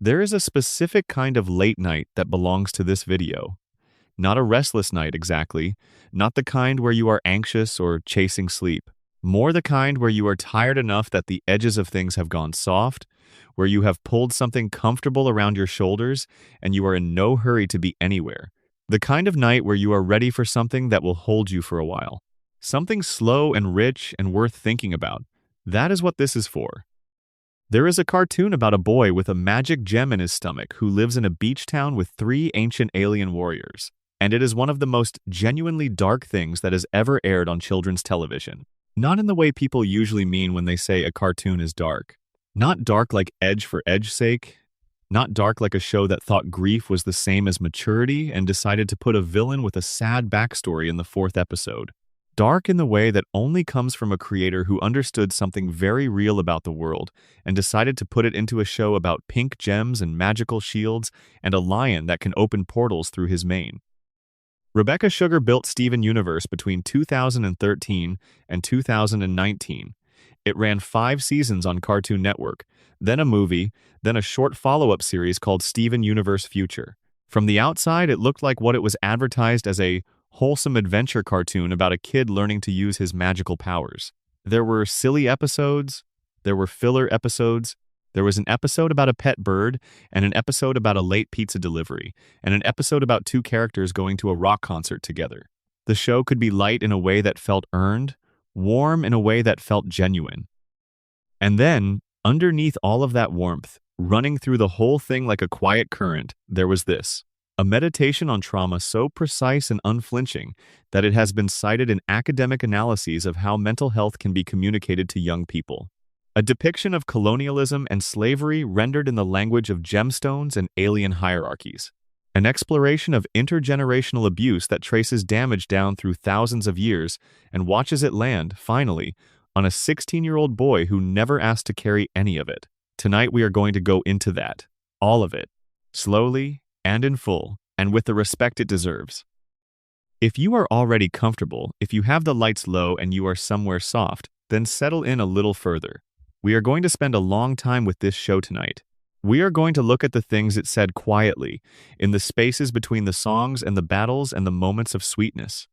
There is a specific kind of late night that belongs to this video. Not a restless night exactly, not the kind where you are anxious or chasing sleep. More the kind where you are tired enough that the edges of things have gone soft, where you have pulled something comfortable around your shoulders and you are in no hurry to be anywhere. The kind of night where you are ready for something that will hold you for a while. Something slow and rich and worth thinking about. That is what this is for. There is a cartoon about a boy with a magic gem in his stomach who lives in a beach town with three ancient alien warriors. And it is one of the most genuinely dark things that has ever aired on children's television. Not in the way people usually mean when they say a cartoon is dark. Not dark like edge for edge's sake. Not dark like a show that thought grief was the same as maturity and decided to put a villain with a sad backstory in the fourth episode. Dark in the way that only comes from a creator who understood something very real about the world and decided to put it into a show about pink gems and magical shields and a lion that can open portals through his mane. Rebecca Sugar built Steven Universe between 2013 and 2019. It ran 5 seasons on Cartoon Network, then a movie, then a short follow-up series called Steven Universe Future. From the outside, it looked like what it was advertised as a wholesome adventure cartoon about a kid learning to use his magical powers. There were silly episodes, there were filler episodes, there was an episode about a pet bird, and an episode about a late pizza delivery, and an episode about 2 characters going to a rock concert together. The show could be light in a way that felt earned, warm in a way that felt genuine. And then, underneath all of that warmth, running through the whole thing like a quiet current, there was this. A meditation on trauma so precise and unflinching that it has been cited in academic analyses of how mental health can be communicated to young people. A depiction of colonialism and slavery rendered in the language of gemstones and alien hierarchies. An exploration of intergenerational abuse that traces damage down through thousands of years and watches it land, finally, on a 16-year-old boy who never asked to carry any of it. Tonight we are going to go into that. All of it. Slowly and in full, and with the respect it deserves. If you are already comfortable, if you have the lights low and you are somewhere soft, then settle in a little further. We are going to spend a long time with this show tonight. We are going to look at the things it said quietly, in the spaces between the songs and the battles and the moments of sweetness.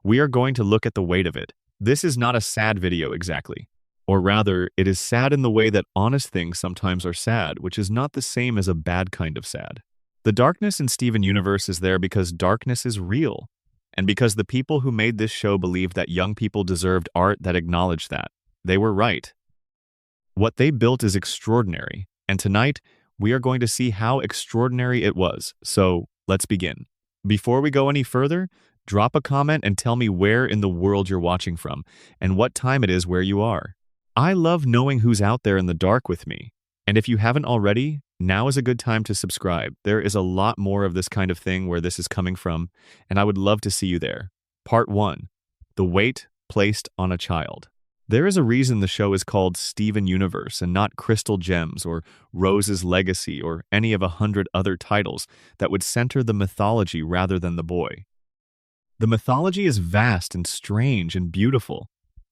We are going to look at the weight of it. This is not a sad video exactly. Or rather, it is sad in the way that honest things sometimes are sad, which is not the same as a bad kind of sad. The darkness in Steven Universe is there because darkness is real, and because the people who made this show believed that young people deserved art that acknowledged that. They were right. What they built is extraordinary, and tonight, we are going to see how extraordinary it was. So, let's begin. Before we go any further, drop a comment and tell me where in the world you're watching from, and what time it is where you are. I love knowing who's out there in the dark with me. And if you haven't already, now is a good time to subscribe. There is a lot more of this kind of thing where this is coming from, and I would love to see you there. Part 1. The Weight Placed on a Child. There is a reason the show is called Steven Universe and not Crystal Gems or Rose's Legacy or any of 100 other titles that would center the mythology rather than the boy. The mythology is vast and strange and beautiful,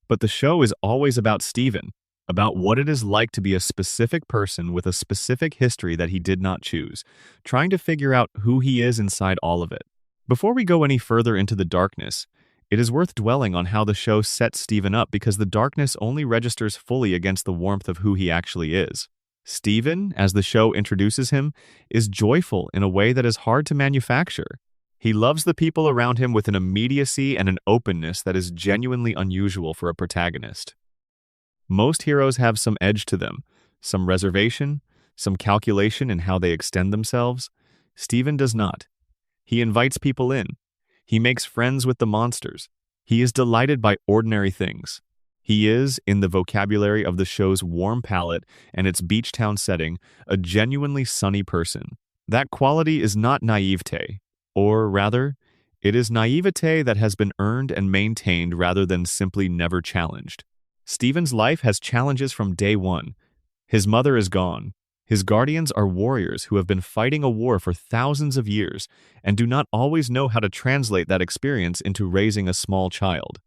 but the show is always about Steven, about what it is like to be a specific person with a specific history that he did not choose, trying to figure out who he is inside all of it. Before we go any further into the darkness, it is worth dwelling on how the show sets Steven up because the darkness only registers fully against the warmth of who he actually is. Steven, as the show introduces him, is joyful in a way that is hard to manufacture. He loves the people around him with an immediacy and an openness that is genuinely unusual for a protagonist. Most heroes have some edge to them, some reservation, some calculation in how they extend themselves. Steven does not. He invites people in. He makes friends with the monsters. He is delighted by ordinary things. He is, in the vocabulary of the show's warm palette and its beach town setting, a genuinely sunny person. That quality is not naivete, or rather, it is naivete that has been earned and maintained rather than simply never challenged. Steven's life has challenges from day one. His mother is gone. His guardians are warriors who have been fighting a war for thousands of years and do not always know how to translate that experience into raising a small child.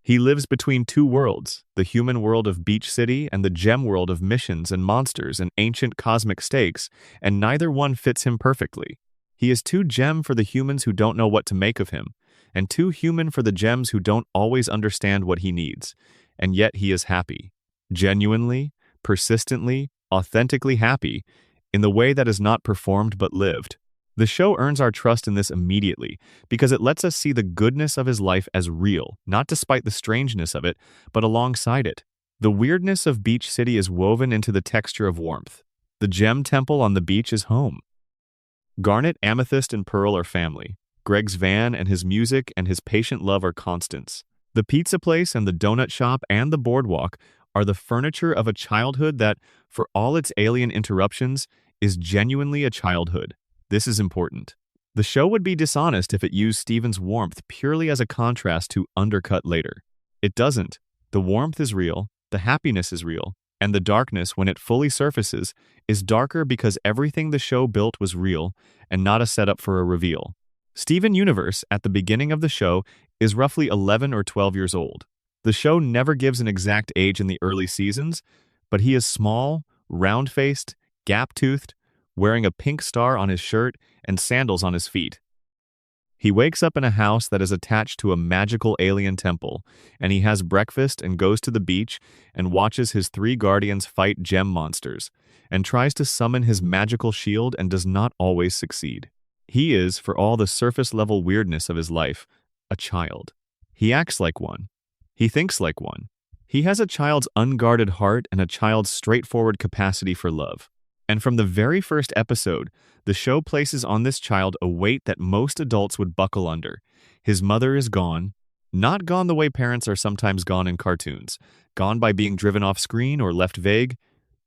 He lives between two worlds, the human world of Beach City and the gem world of missions and monsters and ancient cosmic stakes, and neither one fits him perfectly. He is too gem for the humans who don't know what to make of him, and too human for the gems who don't always understand what he needs. And yet he is happy. Genuinely, persistently, authentically happy, in the way that is not performed but lived. The show earns our trust in this immediately because it lets us see the goodness of his life as real, not despite the strangeness of it, but alongside it. The weirdness of Beach City is woven into the texture of warmth. The gem temple on the beach is home. Garnet, Amethyst, and Pearl are family. Greg's van and his music and his patient love are constants. The pizza place and the donut shop and the boardwalk are the furniture of a childhood that, for all its alien interruptions, is genuinely a childhood. This is important. The show would be dishonest if it used Steven's warmth purely as a contrast to undercut later. It doesn't. The warmth is real, the happiness is real, and the darkness, when it fully surfaces, is darker because everything the show built was real and not a setup for a reveal. Steven Universe, at the beginning of the show, is roughly 11 or 12 years old. The show never gives an exact age in the early seasons, but he is small, round-faced, gap-toothed, wearing a pink star on his shirt and sandals on his feet. He wakes up in a house that is attached to a magical alien temple, and he has breakfast and goes to the beach and watches his 3 guardians fight gem monsters, and tries to summon his magical shield and does not always succeed. He is, for all the surface-level weirdness of his life, a child. He acts like one. He thinks like one. He has a child's unguarded heart and a child's straightforward capacity for love. And from the very first episode, the show places on this child a weight that most adults would buckle under. His mother is gone, not gone the way parents are sometimes gone in cartoons, gone by being driven off screen or left vague,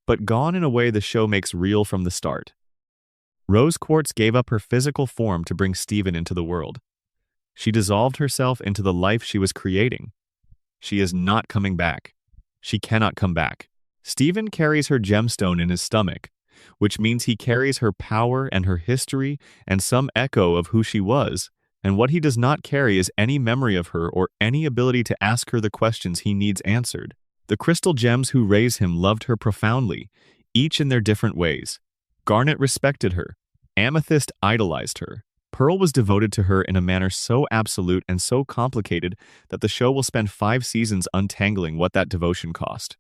but gone in a way the show makes real from the start. Rose Quartz gave up her physical form to bring Steven into the world. She dissolved herself into the life she was creating. She is not coming back. She cannot come back. Steven carries her gemstone in his stomach, which means he carries her power and her history and some echo of who she was, and what he does not carry is any memory of her or any ability to ask her the questions he needs answered. The crystal gems who raised him loved her profoundly, each in their different ways. Garnet respected her. Amethyst idolized her. Pearl was devoted to her in a manner so absolute and so complicated that the show will spend 5 seasons untangling what that devotion cost.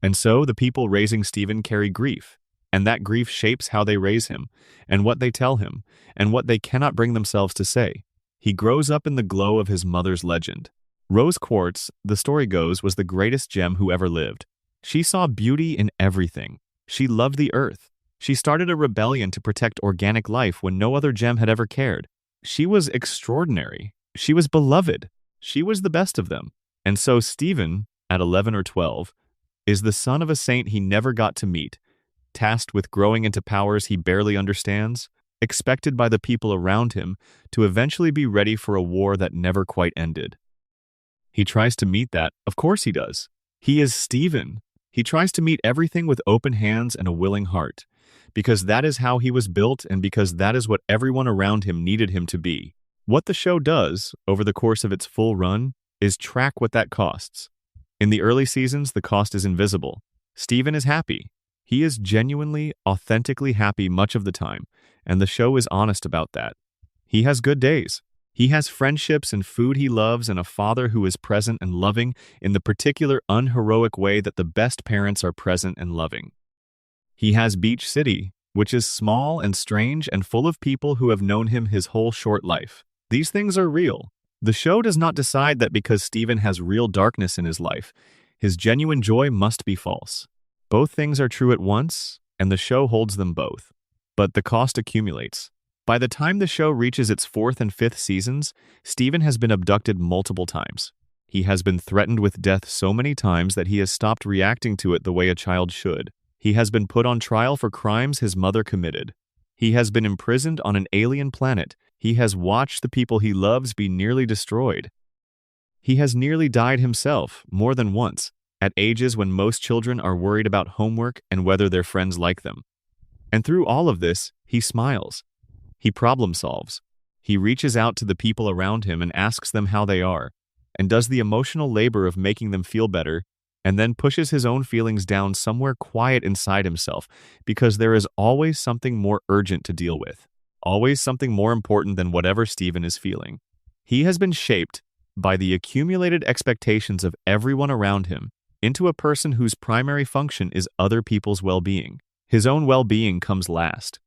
And so the people raising Steven carry grief. And that grief shapes how they raise him, and what they tell him, and what they cannot bring themselves to say. He grows up in the glow of his mother's legend. Rose Quartz, the story goes, was the greatest gem who ever lived. She saw beauty in everything. She loved the earth. She started a rebellion to protect organic life when no other gem had ever cared. She was extraordinary. She was beloved. She was the best of them. And so Steven, at 11 or 12, is the son of a saint he never got to meet, tasked with growing into powers he barely understands, expected by the people around him to eventually be ready for a war that never quite ended. He tries to meet that, of course he does. He is Steven. He tries to meet everything with open hands and a willing heart, because that is how he was built and because that is what everyone around him needed him to be. What the show does, over the course of its full run, is track what that costs. In the early seasons, the cost is invisible. Steven is happy. He is genuinely, authentically happy much of the time, and the show is honest about that. He has good days. He has friendships and food he loves and a father who is present and loving in the particular unheroic way that the best parents are present and loving. He has Beach City, which is small and strange and full of people who have known him his whole short life. These things are real. The show does not decide that because Steven has real darkness in his life, his genuine joy must be false. Both things are true at once, and the show holds them both. But the cost accumulates. By the time the show reaches its 4th and 5th seasons, Steven has been abducted multiple times. He has been threatened with death so many times that he has stopped reacting to it the way a child should. He has been put on trial for crimes his mother committed. He has been imprisoned on an alien planet. He has watched the people he loves be nearly destroyed. He has nearly died himself, more than once, at ages when most children are worried about homework and whether their friends like them. And through all of this, he smiles. He problem solves. He reaches out to the people around him and asks them how they are. and does the emotional labor of making them feel better, and then pushes his own feelings down somewhere quiet inside himself because there is always something more urgent to deal with, always something more important than whatever Steven is feeling. He has been shaped by the accumulated expectations of everyone around him into a person whose primary function is other people's well-being. His own well-being comes last.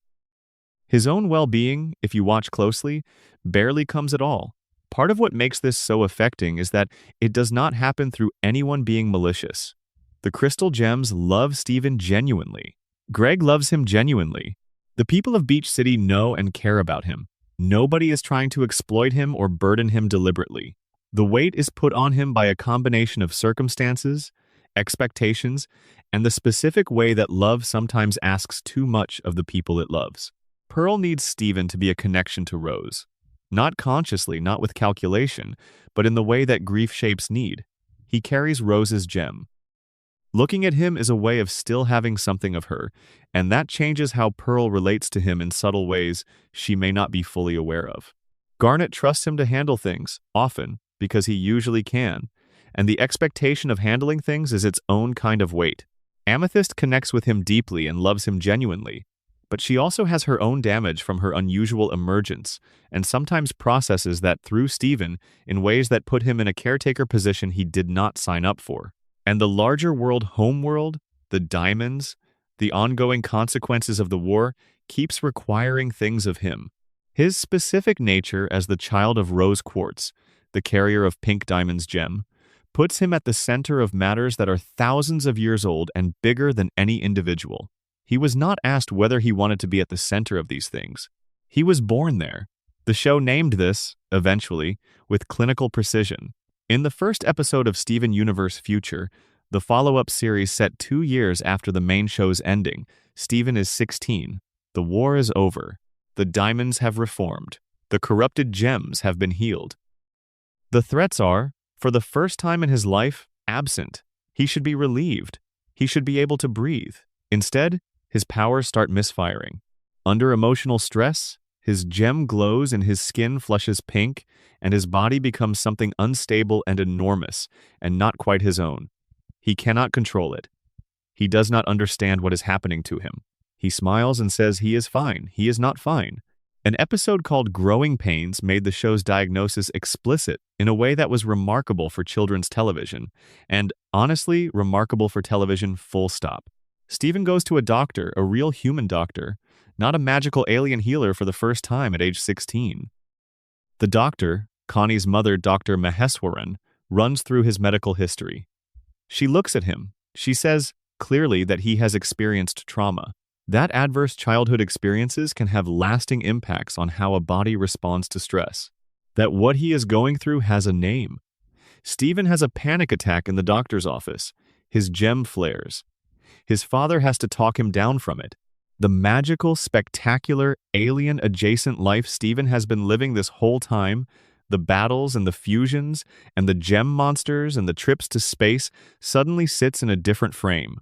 His own well-being, if you watch closely, barely comes at all. Part of what makes this so affecting is that it does not happen through anyone being malicious. The Crystal Gems love Steven genuinely. Greg loves him genuinely. The people of Beach City know and care about him. Nobody is trying to exploit him or burden him deliberately. The weight is put on him by a combination of circumstances, expectations, and the specific way that love sometimes asks too much of the people it loves. Pearl needs Steven to be a connection to Rose. Not consciously, not with calculation, but in the way that grief shapes need. He carries Rose's gem. Looking at him is a way of still having something of her, and that changes how Pearl relates to him in subtle ways she may not be fully aware of. Garnet trusts him to handle things, often, because he usually can, and the expectation of handling things is its own kind of weight. Amethyst connects with him deeply and loves him genuinely, but she also has her own damage from her unusual emergence, and sometimes processes that through Steven in ways that put him in a caretaker position he did not sign up for. And the larger world homeworld, the diamonds, the ongoing consequences of the war, keeps requiring things of him. His specific nature as the child of Rose Quartz, the carrier of Pink Diamond's gem, puts him at the center of matters that are thousands of years old and bigger than any individual. He was not asked whether he wanted to be at the center of these things. He was born there. The show named this, eventually, with clinical precision. In the first episode of Steven Universe Future, the follow-up series set 2 years after the main show's ending, Steven is 16. The war is over. The diamonds have reformed. The corrupted gems have been healed. The threats are, for the first time in his life, absent. He should be relieved. He should be able to breathe. Instead, his powers start misfiring. Under emotional stress, his gem glows and his skin flushes pink, and his body becomes something unstable and enormous, and not quite his own. He cannot control it. He does not understand what is happening to him. He smiles and says he is fine. He is not fine. An episode called Growing Pains made the show's diagnosis explicit in a way that was remarkable for children's television, and honestly, remarkable for television full stop. Steven goes to a doctor, a real human doctor, not a magical alien healer for the first time at age 16. The doctor, Connie's mother, Dr. Maheswaran, runs through his medical history. She looks at him. She says, clearly, that he has experienced trauma. That adverse childhood experiences can have lasting impacts on how a body responds to stress. That what he is going through has a name. Steven has a panic attack in the doctor's office. His gem flares. His father has to talk him down from it. The magical, spectacular, alien-adjacent life Steven has been living this whole time, the battles and the fusions and the gem monsters and the trips to space, suddenly sits in a different frame.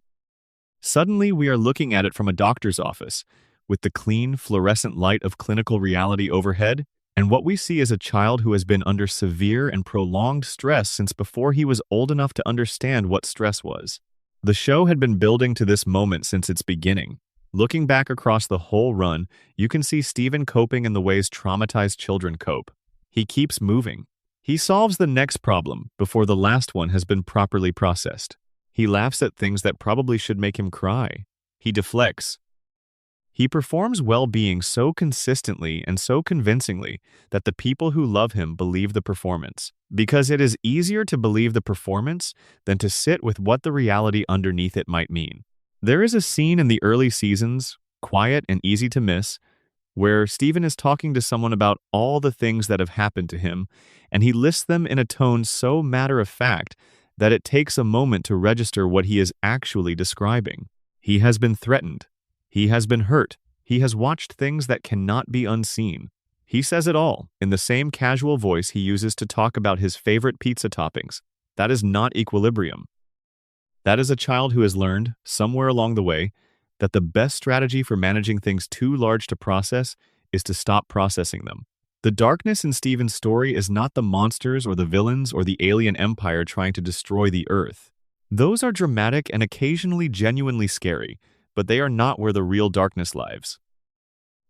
Suddenly, we are looking at it from a doctor's office, with the clean, fluorescent light of clinical reality overhead, and what we see is a child who has been under severe and prolonged stress since before he was old enough to understand what stress was. The show had been building to this moment since its beginning. Looking back across the whole run, you can see Steven coping in the ways traumatized children cope. He keeps moving. He solves the next problem before the last one has been properly processed. He laughs at things that probably should make him cry. He deflects. He performs well-being so consistently and so convincingly that the people who love him believe the performance. Because it is easier to believe the performance than to sit with what the reality underneath it might mean. There is a scene in the early seasons, quiet and easy to miss, where Steven is talking to someone about all the things that have happened to him, and he lists them in a tone so matter-of-fact that it takes a moment to register what he is actually describing. He has been threatened. He has been hurt. He has watched things that cannot be unseen. He says it all in the same casual voice he uses to talk about his favorite pizza toppings. That is not equilibrium. That is a child who has learned, somewhere along the way, that the best strategy for managing things too large to process is to stop processing them. The darkness in Steven's story is not the monsters or the villains or the alien empire trying to destroy the Earth. Those are dramatic and occasionally genuinely scary, but they are not where the real darkness lives.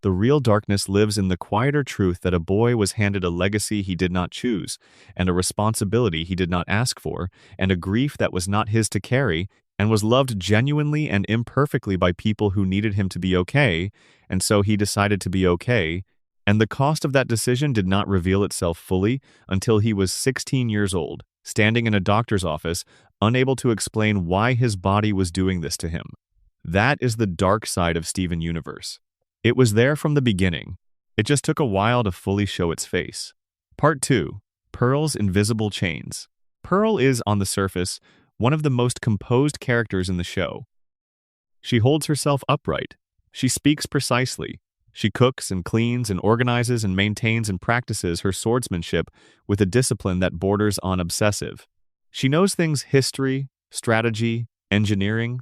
The real darkness lives in the quieter truth that a boy was handed a legacy he did not choose, and a responsibility he did not ask for, and a grief that was not his to carry, and was loved genuinely and imperfectly by people who needed him to be okay, and so he decided to be okay, and the cost of that decision did not reveal itself fully until he was 16 years old, standing in a doctor's office, unable to explain why his body was doing this to him. That is the dark side of Steven Universe. It was there from the beginning. It just took a while to fully show its face. Part 2. Pearl's Invisible Chains. Pearl is, on the surface, one of the most composed characters in the show. She holds herself upright. She speaks precisely. She cooks and cleans and organizes and maintains and practices her swordsmanship with a discipline that borders on obsessive. She knows things history, strategy, engineering,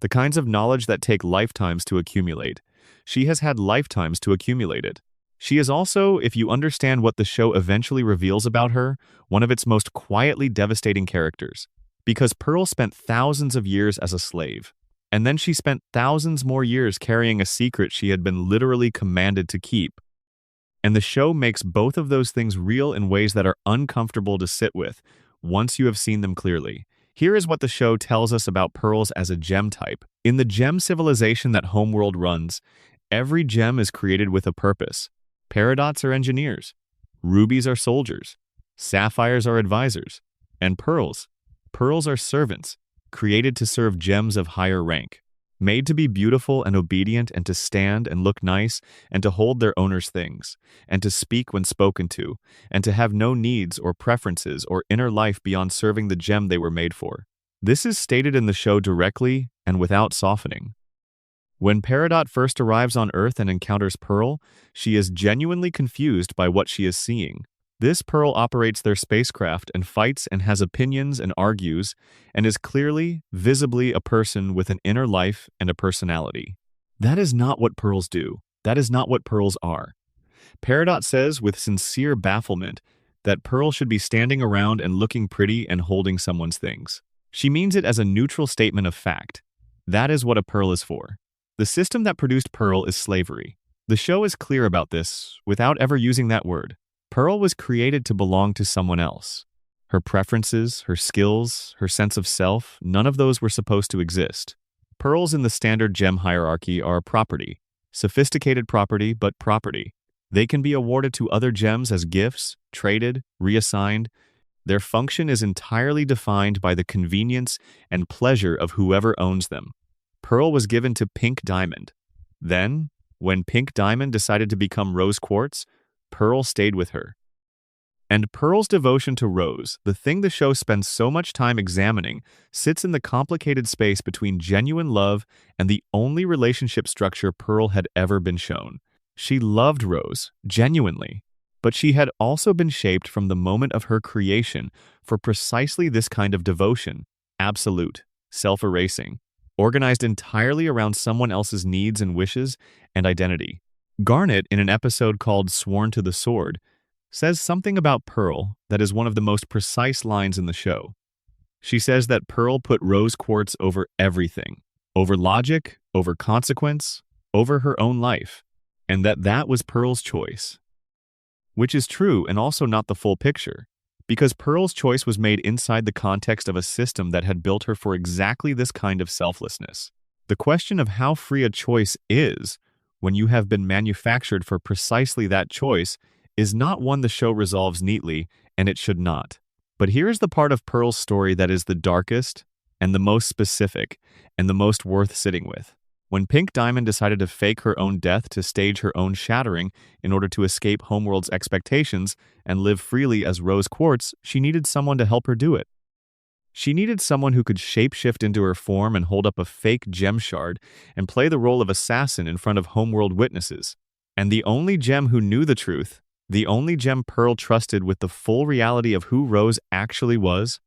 the kinds of knowledge that take lifetimes to accumulate. She has had lifetimes to accumulate it. She is also, if you understand what the show eventually reveals about her, one of its most quietly devastating characters. Because Pearl spent thousands of years as a slave. And then she spent thousands more years carrying a secret she had been literally commanded to keep. And the show makes both of those things real in ways that are uncomfortable to sit with, once you have seen them clearly. Here is what the show tells us about pearls as a gem type. In the gem civilization that Homeworld runs, every gem is created with a purpose. Peridots are engineers. Rubies are soldiers. Sapphires are advisors. And pearls are servants, created to serve gems of higher rank, made to be beautiful and obedient and to stand and look nice and to hold their owner's things, and to speak when spoken to, and to have no needs or preferences or inner life beyond serving the gem they were made for. This is stated in the show directly and without softening. When Peridot first arrives on Earth and encounters Pearl, she is genuinely confused by what she is seeing. This Pearl operates their spacecraft and fights and has opinions and argues, and is clearly, visibly a person with an inner life and a personality. That is not what Pearls do. That is not what Pearls are. Peridot says with sincere bafflement that Pearl should be standing around and looking pretty and holding someone's things. She means it as a neutral statement of fact. That is what a Pearl is for. The system that produced Pearl is slavery. The show is clear about this, without ever using that word. Pearl was created to belong to someone else. Her preferences, her skills, her sense of self, none of those were supposed to exist. Pearls in the standard gem hierarchy are property. Sophisticated property, but property. They can be awarded to other gems as gifts, traded, reassigned. Their function is entirely defined by the convenience and pleasure of whoever owns them. Pearl was given to Pink Diamond. Then, when Pink Diamond decided to become Rose Quartz, Pearl stayed with her. And Pearl's devotion to Rose, the thing the show spends so much time examining, sits in the complicated space between genuine love and the only relationship structure Pearl had ever been shown. She loved Rose, genuinely, but she had also been shaped from the moment of her creation for precisely this kind of devotion, absolute, self-erasing, organized entirely around someone else's needs and wishes and identity. Garnet, in an episode called Sworn to the Sword, says something about Pearl that is one of the most precise lines in the show. She says that Pearl put Rose Quartz over everything, over logic, over consequence, over her own life, and that was Pearl's choice. Which is true and also not the full picture, because Pearl's choice was made inside the context of a system that had built her for exactly this kind of selflessness. The question of how free a choice is, when you have been manufactured for precisely that choice, is not one the show resolves neatly, and it should not. But here is the part of Pearl's story that is the darkest, and the most specific, and the most worth sitting with. When Pink Diamond decided to fake her own death to stage her own shattering in order to escape Homeworld's expectations and live freely as Rose Quartz, she needed someone to help her do it. She needed someone who could shapeshift into her form and hold up a fake gem shard and play the role of assassin in front of Homeworld witnesses. And the only gem who knew the truth, the only gem Pearl trusted with the full reality of who Rose actually was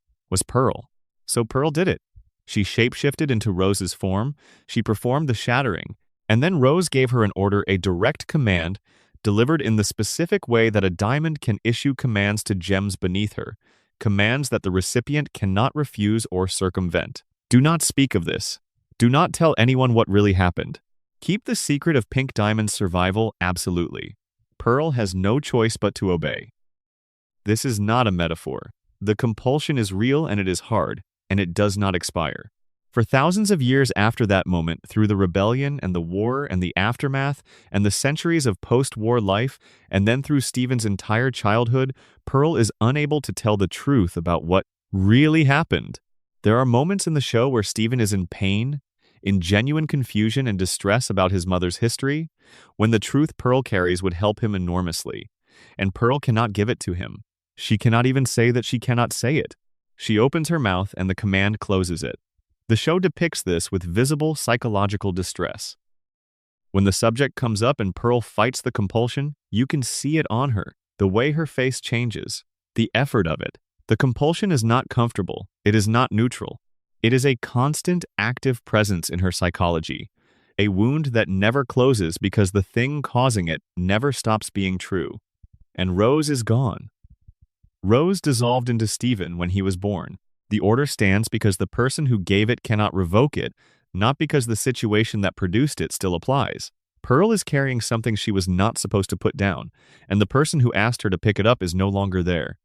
Pearl. So Pearl did it. She shapeshifted into Rose's form, she performed the shattering, and then Rose gave her an order, a direct command, delivered in the specific way that a diamond can issue commands to gems beneath her, commands that the recipient cannot refuse or circumvent. Do not speak of this. Do not tell anyone what really happened. Keep the secret of Pink Diamond's survival absolutely. Pearl has no choice but to obey. This is not a metaphor. The compulsion is real and it is hard, and it does not expire. For thousands of years after that moment, through the rebellion and the war and the aftermath and the centuries of post-war life, and then through Steven's entire childhood, Pearl is unable to tell the truth about what really happened. There are moments in the show where Steven is in pain, in genuine confusion and distress about his mother's history, when the truth Pearl carries would help him enormously. And Pearl cannot give it to him. She cannot even say that she cannot say it. She opens her mouth and the command closes it. The show depicts this with visible psychological distress. When the subject comes up and Pearl fights the compulsion, you can see it on her, the way her face changes, the effort of it. The compulsion is not comfortable. It is not neutral. It is a constant, active presence in her psychology, a wound that never closes because the thing causing it never stops being true. And Rose is gone. Rose dissolved into Steven when he was born. The order stands because the person who gave it cannot revoke it, not because the situation that produced it still applies. Pearl is carrying something she was not supposed to put down, and the person who asked her to pick it up is no longer there.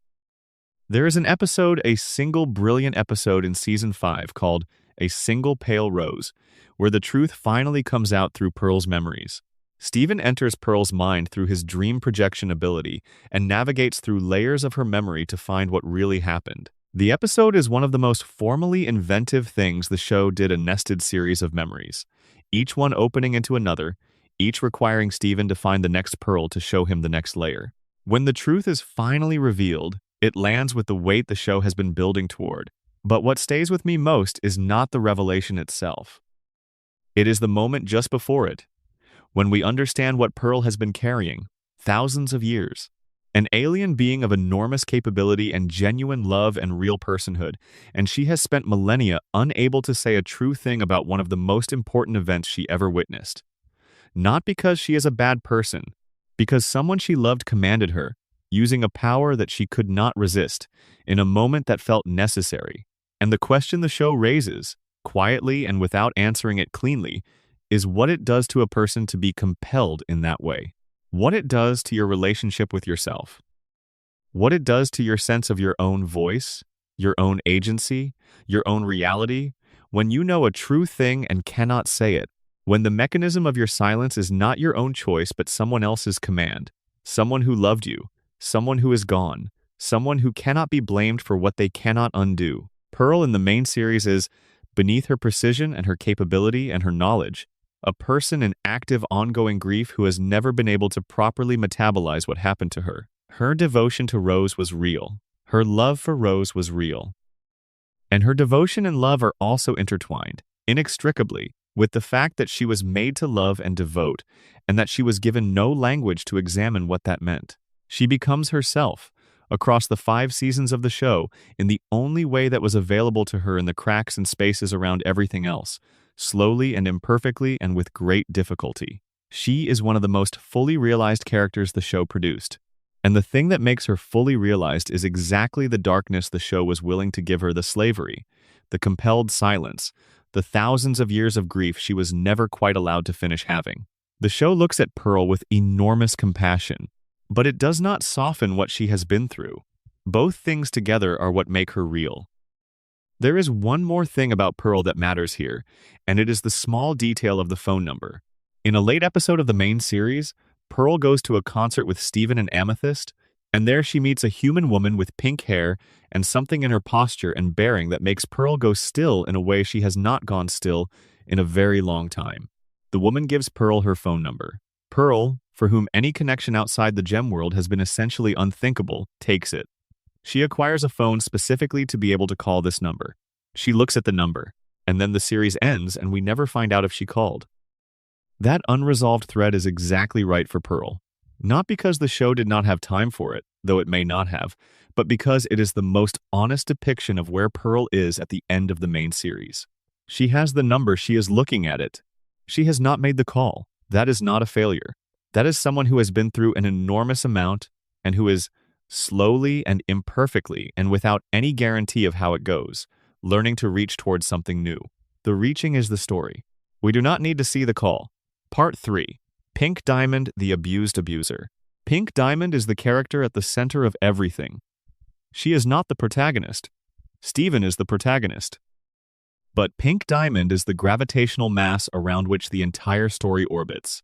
There is an episode, a single brilliant episode in Season 5 called A Single Pale Rose, where the truth finally comes out through Pearl's memories. Steven enters Pearl's mind through his dream projection ability and navigates through layers of her memory to find what really happened. The episode is one of the most formally inventive things the show did, a nested series of memories, each one opening into another, each requiring Steven to find the next Pearl to show him the next layer. When the truth is finally revealed, it lands with the weight the show has been building toward. But what stays with me most is not the revelation itself. It is the moment just before it, when we understand what Pearl has been carrying, thousands of years. An alien being of enormous capability and genuine love and real personhood, and she has spent millennia unable to say a true thing about one of the most important events she ever witnessed. Not because she is a bad person, because someone she loved commanded her, using a power that she could not resist, in a moment that felt necessary. And the question the show raises, quietly and without answering it cleanly, is what it does to a person to be compelled in that way. What it does to your relationship with yourself. What it does to your sense of your own voice, your own agency, your own reality, when you know a true thing and cannot say it. When the mechanism of your silence is not your own choice but someone else's command. Someone who loved you. Someone who is gone. Someone who cannot be blamed for what they cannot undo. Pearl in the main series is, beneath her precision and her capability and her knowledge, a person in active ongoing grief who has never been able to properly metabolize what happened to her. Her devotion to Rose was real. Her love for Rose was real. And her devotion and love are also intertwined, inextricably, with the fact that she was made to love and devote, and that she was given no language to examine what that meant. She becomes herself, across the 5 seasons of the show, in the only way that was available to her in the cracks and spaces around everything else, slowly and imperfectly and with great difficulty. She is one of the most fully realized characters the show produced. And the thing that makes her fully realized is exactly the darkness the show was willing to give her: the slavery, the compelled silence, the thousands of years of grief she was never quite allowed to finish having. The show looks at Pearl with enormous compassion, but it does not soften what she has been through. Both things together are what make her real. There is one more thing about Pearl that matters here, and it is the small detail of the phone number. In a late episode of the main series, Pearl goes to a concert with Steven and Amethyst, and there she meets a human woman with pink hair and something in her posture and bearing that makes Pearl go still in a way she has not gone still in a very long time. The woman gives Pearl her phone number. Pearl, for whom any connection outside the gem world has been essentially unthinkable, takes it. She acquires a phone specifically to be able to call this number. She looks at the number, and then the series ends and we never find out if she called. That unresolved thread is exactly right for Pearl. Not because the show did not have time for it, though it may not have, but because it is the most honest depiction of where Pearl is at the end of the main series. She has the number, she is looking at it. She has not made the call. That is not a failure. That is someone who has been through an enormous amount and who is slowly and imperfectly and without any guarantee of how it goes, learning to reach towards something new. The reaching is the story. We do not need to see the call. Part 3. Pink Diamond, the Abused Abuser. Pink Diamond is the character at the center of everything. She is not the protagonist. Steven is the protagonist. But Pink Diamond is the gravitational mass around which the entire story orbits.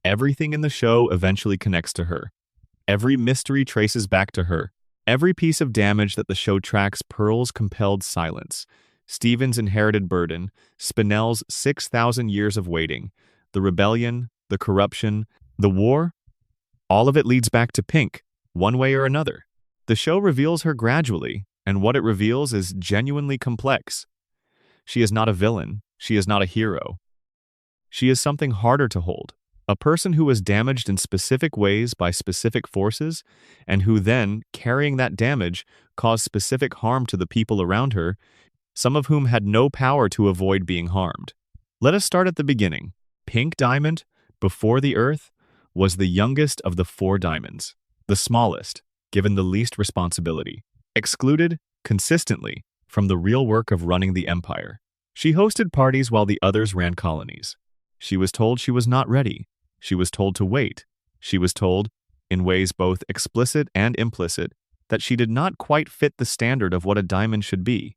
Everything in the show eventually connects to her. Every mystery traces back to her. Every piece of damage that the show tracks Pearl's compelled silence, Steven's inherited burden, Spinell's 6,000 years of waiting, the rebellion, the corruption, the war. All of it leads back to Pink, one way or another. The show reveals her gradually, and what it reveals is genuinely complex. She is not a villain. She is not a hero. She is something harder to hold. A person who was damaged in specific ways by specific forces, and who then, carrying that damage, caused specific harm to the people around her, some of whom had no power to avoid being harmed. Let us start at the beginning. Pink Diamond, before the Earth, was the youngest of the 4 diamonds, the smallest, given the least responsibility, excluded, consistently, from the real work of running the empire. She hosted parties while the others ran colonies. She was told she was not ready. She was told to wait. She was told, in ways both explicit and implicit, that she did not quite fit the standard of what a diamond should be.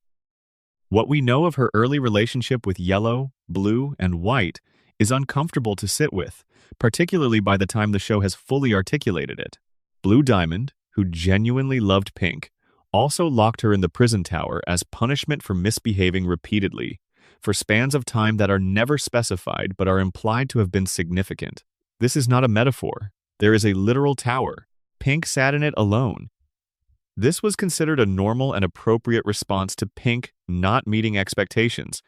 What we know of her early relationship with yellow, blue, and white is uncomfortable to sit with, particularly by the time the show has fully articulated it. Blue Diamond, who genuinely loved Pink, also locked her in the prison tower as punishment for misbehaving repeatedly, for spans of time that are never specified but are implied to have been significant. This is not a metaphor. There is a literal tower. Pink sat in it alone. This was considered a normal and appropriate response to Pink not meeting expectations.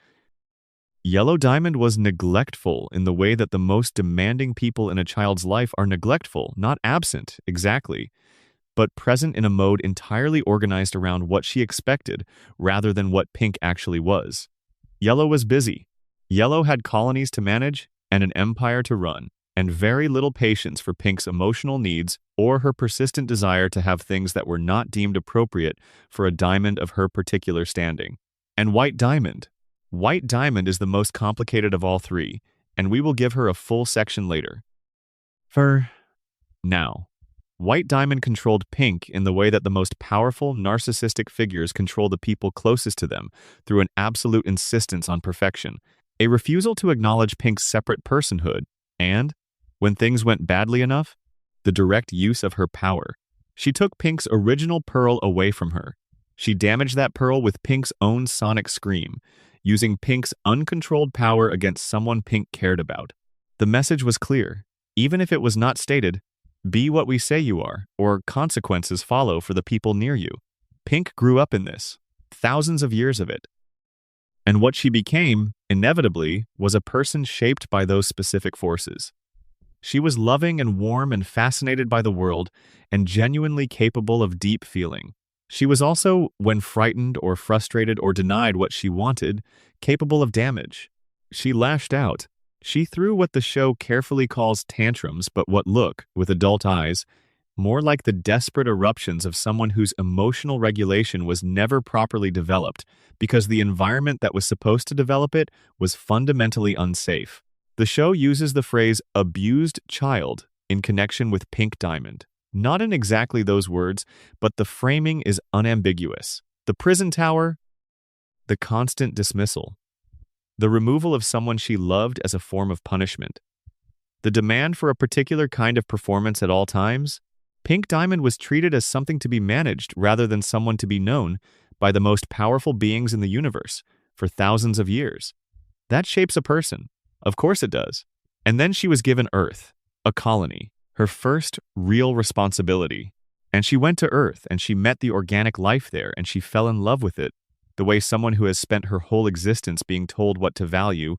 Yellow Diamond was neglectful in the way that the most demanding people in a child's life are neglectful, not absent, exactly, but present in a mode entirely organized around what she expected rather than what Pink actually was. Yellow was busy. Yellow had colonies to manage and an empire to run, and very little patience for Pink's emotional needs or her persistent desire to have things that were not deemed appropriate for a diamond of her particular standing. And White Diamond. White Diamond is the most complicated of all 3, and we will give her a full section later. For now, White Diamond controlled Pink in the way that the most powerful narcissistic figures control the people closest to them through an absolute insistence on perfection, a refusal to acknowledge Pink's separate personhood, and, when things went badly enough, the direct use of her power. She took Pink's original pearl away from her. She damaged that pearl with Pink's own sonic scream, using Pink's uncontrolled power against someone Pink cared about. The message was clear. Even if it was not stated, be what we say you are, or consequences follow for the people near you. Pink grew up in this, thousands of years of it. And what she became, inevitably, was a person shaped by those specific forces. She was loving and warm and fascinated by the world, and genuinely capable of deep feeling. She was also, when frightened or frustrated or denied what she wanted, capable of damage. She lashed out. She threw what the show carefully calls tantrums, but what look, with adult eyes, more like the desperate eruptions of someone whose emotional regulation was never properly developed because the environment that was supposed to develop it was fundamentally unsafe. The show uses the phrase abused child in connection with Pink Diamond. Not in exactly those words, but the framing is unambiguous. The prison tower, the constant dismissal, the removal of someone she loved as a form of punishment, the demand for a particular kind of performance at all times. Pink Diamond was treated as something to be managed rather than someone to be known by the most powerful beings in the universe for thousands of years. That shapes a person. Of course it does. And then she was given Earth, a colony, her first real responsibility. And she went to Earth and she met the organic life there and she fell in love with it, the way someone who has spent her whole existence being told what to value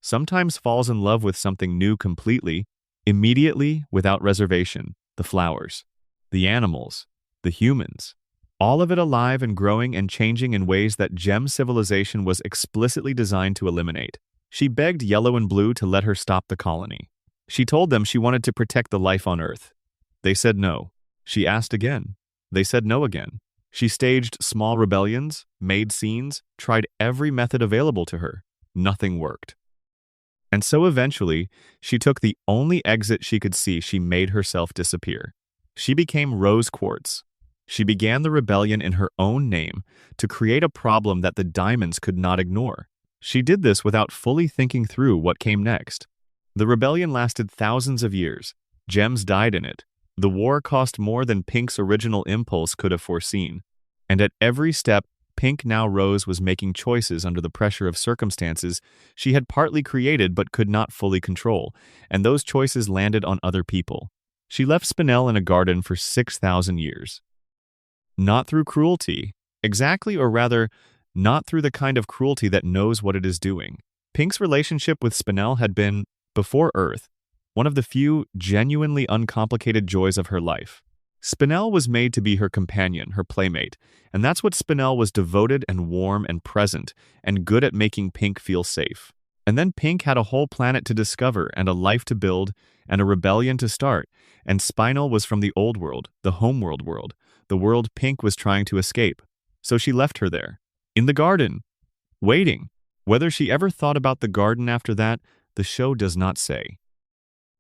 sometimes falls in love with something new completely, immediately, without reservation. The flowers, the animals, the humans, all of it alive and growing and changing in ways that Gem civilization was explicitly designed to eliminate. She begged Yellow and Blue to let her stop the colony. She told them she wanted to protect the life on Earth. They said no. She asked again. They said no again. She staged small rebellions, made scenes, tried every method available to her. Nothing worked. And so eventually, she took the only exit she could see. She made herself disappear. She became Rose Quartz. She began the rebellion in her own name to create a problem that the Diamonds could not ignore. She did this without fully thinking through what came next. The rebellion lasted thousands of years. Gems died in it. The war cost more than Pink's original impulse could have foreseen. And at every step, Pink, now Rose, was making choices under the pressure of circumstances she had partly created but could not fully control, and those choices landed on other people. She left Spinel in a garden for 6,000 years. Not through cruelty, exactly, or rather, not through the kind of cruelty that knows what it is doing. Pink's relationship with Spinel had been, before Earth, one of the few genuinely uncomplicated joys of her life. Spinel was made to be her companion, her playmate, and that's what Spinel was: devoted and warm and present and good at making Pink feel safe. And then Pink had a whole planet to discover and a life to build and a rebellion to start, and Spinel was from the old world, the homeworld world, the world Pink was trying to escape. So she left her there, in the garden, waiting. Whether she ever thought about the garden after that, the show does not say.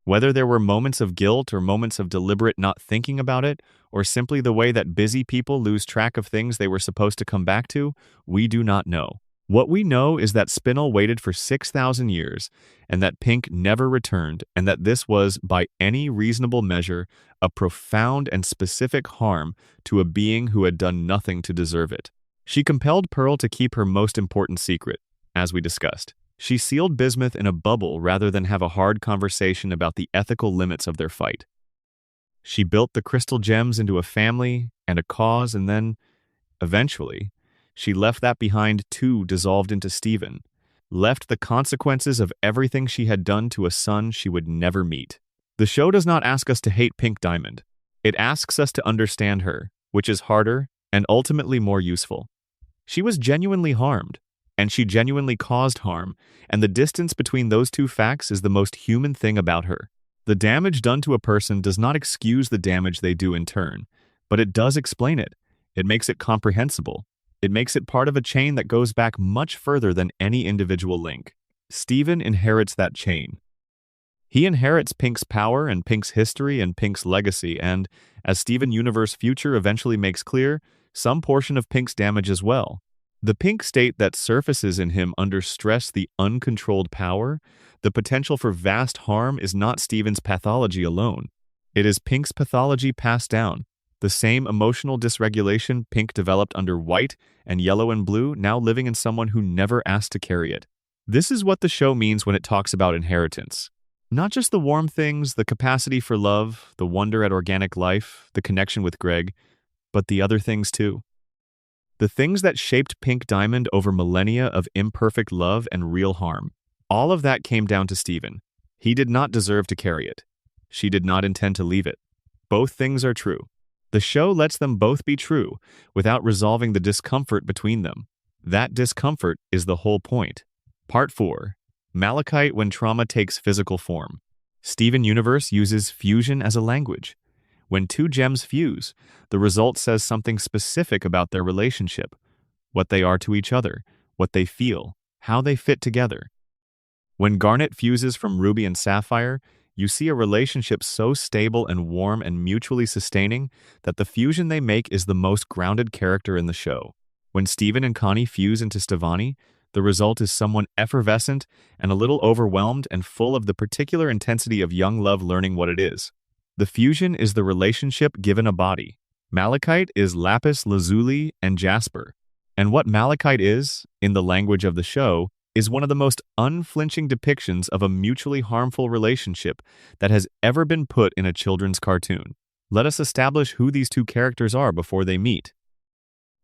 Whether there were moments of guilt or moments of deliberate not thinking about it, or simply the way that busy people lose track of things they were supposed to come back to, we do not know. What we know is that Spinel waited for 6,000 years, and that Pink never returned, and that this was, by any reasonable measure, a profound and specific harm to a being who had done nothing to deserve it. She compelled Pearl to keep her most important secret, as we discussed. She sealed Bismuth in a bubble rather than have a hard conversation about the ethical limits of their fight. She built the crystal gems into a family and a cause, and then, eventually, she left that behind too, dissolved into Steven, left the consequences of everything she had done to a son she would never meet. The show does not ask us to hate Pink Diamond. It asks us to understand her, which is harder and ultimately more useful. She was genuinely harmed, and she genuinely caused harm, and the distance between those two facts is the most human thing about her. The damage done to a person does not excuse the damage they do in turn, but it does explain it. It makes it comprehensible. It makes it part of a chain that goes back much further than any individual link. Steven inherits that chain. He inherits Pink's power and Pink's history and Pink's legacy, and, as Steven Universe Future eventually makes clear, some portion of Pink's damage as well. The Pink state that surfaces in him under stress, the uncontrolled power, the potential for vast harm, is not Steven's pathology alone. It is Pink's pathology passed down. The same emotional dysregulation Pink developed under White and Yellow and Blue, now living in someone who never asked to carry it. This is what the show means when it talks about inheritance. Not just the warm things, the capacity for love, the wonder at organic life, the connection with Greg, but the other things too. The things that shaped Pink Diamond over millennia of imperfect love and real harm. All of that came down to Steven. He did not deserve to carry it. She did not intend to leave it. Both things are true. The show lets them both be true without resolving the discomfort between them. That discomfort is the whole point. Part 4. Malachite when trauma takes physical form. Steven Universe uses fusion as a language. When two gems fuse, the result says something specific about their relationship, what they are to each other, what they feel, how they fit together. When garnet fuses from ruby and sapphire, you see a relationship so stable and warm and mutually sustaining that the fusion they make is the most grounded character in the show. When Steven and Connie fuse into Stevani, the result is someone effervescent and a little overwhelmed and full of the particular intensity of young love learning what it is. The fusion is the relationship given a body. Malachite is lapis lazuli and jasper. And what malachite is, in the language of the show, is one of the most unflinching depictions of a mutually harmful relationship that has ever been put in a children's cartoon. Let us establish who these two characters are before they meet.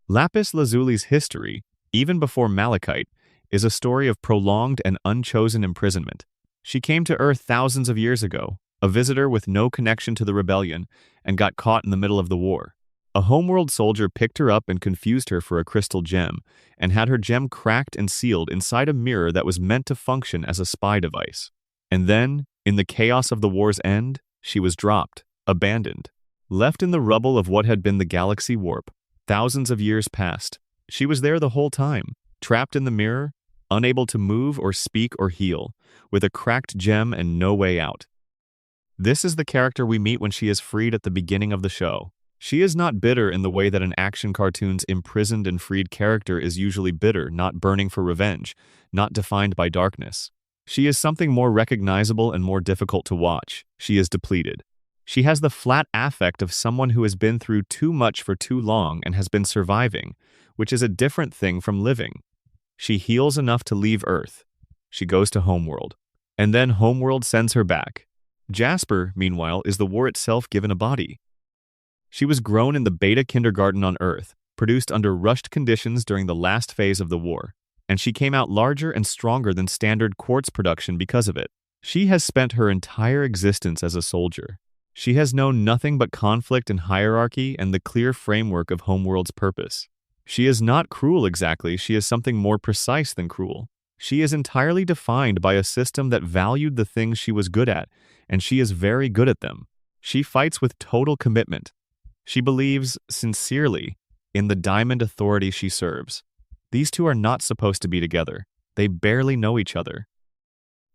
Lapis lazuli's history, even before malachite, is a story of prolonged and unchosen imprisonment. She came to Earth thousands of years ago, a visitor with no connection to the rebellion, and got caught in the middle of the war. A homeworld soldier picked her up and confused her for a crystal gem, and had her gem cracked and sealed inside a mirror that was meant to function as a spy device. And then, In the chaos of the war's end, she was dropped, abandoned, left in the rubble of what had been the galaxy warp. Thousands of years passed. She was there the whole time, trapped in the mirror, unable to move or speak or heal, with a cracked gem and no way out. This is the character we meet when she is freed at the beginning of the show. She is not bitter in the way that an action cartoon's imprisoned and freed character is usually bitter, not burning for revenge, not defined by darkness. She is something more recognizable and more difficult to watch. She is depleted. She has the flat affect of someone who has been through too much for too long and has been surviving, which is a different thing from living. She heals enough to leave Earth. She goes to Homeworld. And then Homeworld sends her back. Jasper, meanwhile, is the war itself given a body. She was grown in the beta kindergarten on Earth, produced under rushed conditions during the last phase of the war, and she came out larger and stronger than standard quartz production because of it. She has spent her entire existence as a soldier. She has known nothing but conflict and hierarchy and the clear framework of Homeworld's purpose. She is not cruel exactly, she is something more precise than cruel. She is entirely defined by a system that valued the things she was good at, and she is very good at them. She fights with total commitment. She believes, sincerely, in the Diamond Authority she serves. These two are not supposed to be together. They barely know each other.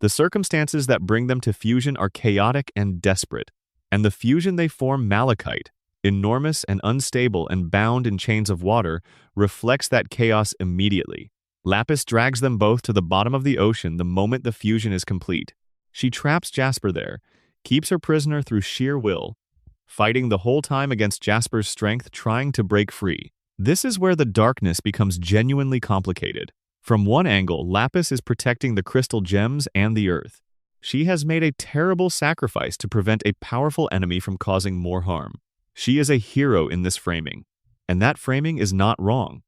The circumstances that bring them to fusion are chaotic and desperate, and the fusion they form, malachite, enormous and unstable and bound in chains of water, reflects that chaos immediately. Lapis drags them both to the bottom of the ocean the moment the fusion is complete. She traps Jasper there, keeps her prisoner through sheer will, fighting the whole time against Jasper's strength, trying to break free. This is where the darkness becomes genuinely complicated. From one angle, Lapis is protecting the crystal gems and the Earth. She has made a terrible sacrifice to prevent a powerful enemy from causing more harm. She is a hero in this framing, and that framing is not wrong.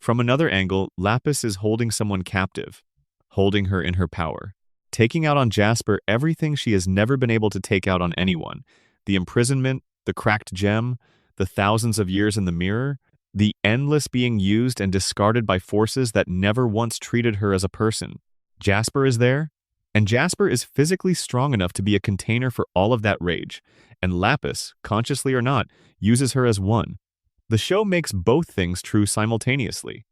From another angle, Lapis is holding someone captive, holding her in her power, taking out on Jasper everything she has never been able to take out on anyone: the imprisonment, the cracked gem, the thousands of years in the mirror, the endless being used and discarded by forces that never once treated her as a person. Jasper is there, and Jasper is physically strong enough to be a container for all of that rage, and Lapis, consciously or not, uses her as one. The show makes both things true simultaneously.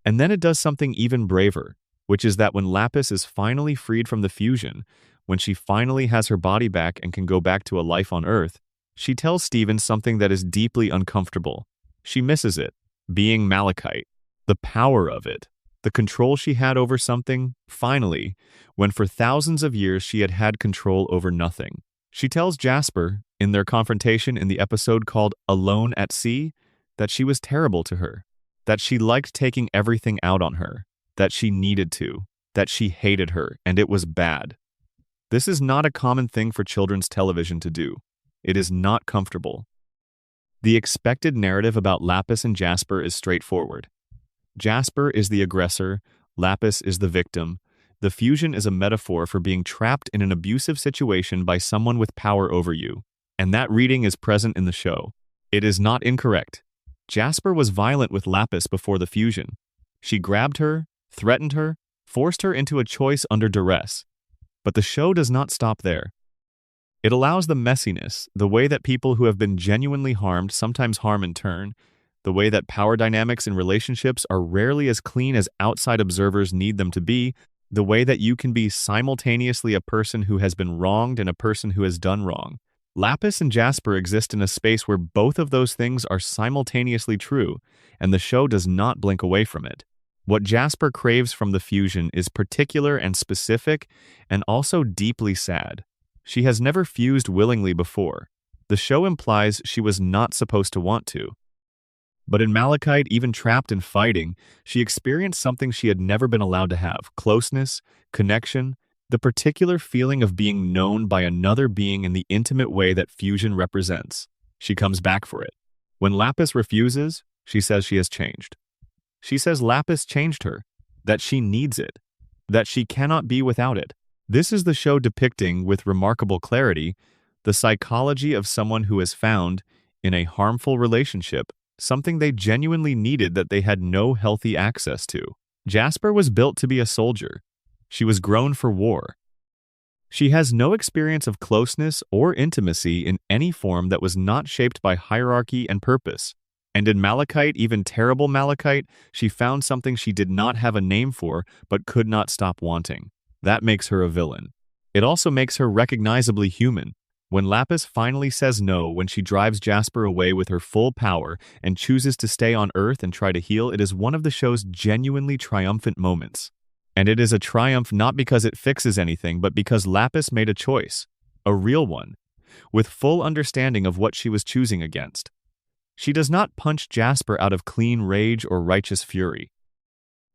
And then it does something even braver, which is that when Lapis is finally freed from the fusion, when she finally has her body back and can go back to a life on Earth, she tells Steven something that is deeply uncomfortable. She misses it, being malachite, the power of it, the control she had over something, finally, when for thousands of years she had had control over nothing. She tells Jasper, in their confrontation in the episode called Alone at Sea, that she was terrible to her, that she liked taking everything out on her, that she needed to, that she hated her, and it was bad. This is not a common thing for children's television to do. It is not comfortable. The expected narrative about Lapis and Jasper is straightforward. Jasper is the aggressor, Lapis is the victim. The fusion is a metaphor for being trapped in an abusive situation by someone with power over you, and that reading is present in the show. It is not incorrect. Jasper was violent with Lapis before the fusion. She grabbed her, threatened her, forced her into a choice under duress. But the show does not stop there. It allows the messiness, the way that people who have been genuinely harmed sometimes harm in turn, the way that power dynamics in relationships are rarely as clean as outside observers need them to be, the way that you can be simultaneously a person who has been wronged and a person who has done wrong. Lapis and Jasper exist in a space where both of those things are simultaneously true, and the show does not blink away from it. What Jasper craves from the fusion is particular and specific, and also deeply sad. She has never fused willingly before. The show implies she was not supposed to want to. But in Malachite, even trapped in fighting, she experienced something she had never been allowed to have: closeness, connection, the particular feeling of being known by another being in the intimate way that fusion represents. She comes back for it. When Lapis refuses, she says she has changed. She says Lapis changed her, that she needs it, that she cannot be without it. This is the show depicting, with remarkable clarity, the psychology of someone who has found, in a harmful relationship, something they genuinely needed that they had no healthy access to. Jasper was built to be a soldier. She was grown for war. She has no experience of closeness or intimacy in any form that was not shaped by hierarchy and purpose. And in Malachite, even terrible Malachite, she found something she did not have a name for but could not stop wanting. That makes her a villain. It also makes her recognizably human. When Lapis finally says no when she drives Jasper away with her full power and chooses to stay on Earth and try to heal, it is one of the show's genuinely triumphant moments. And it is a triumph not because it fixes anything, but because Lapis made a choice, a real one, with full understanding of what she was choosing against. She does not punch Jasper out of clean rage or righteous fury.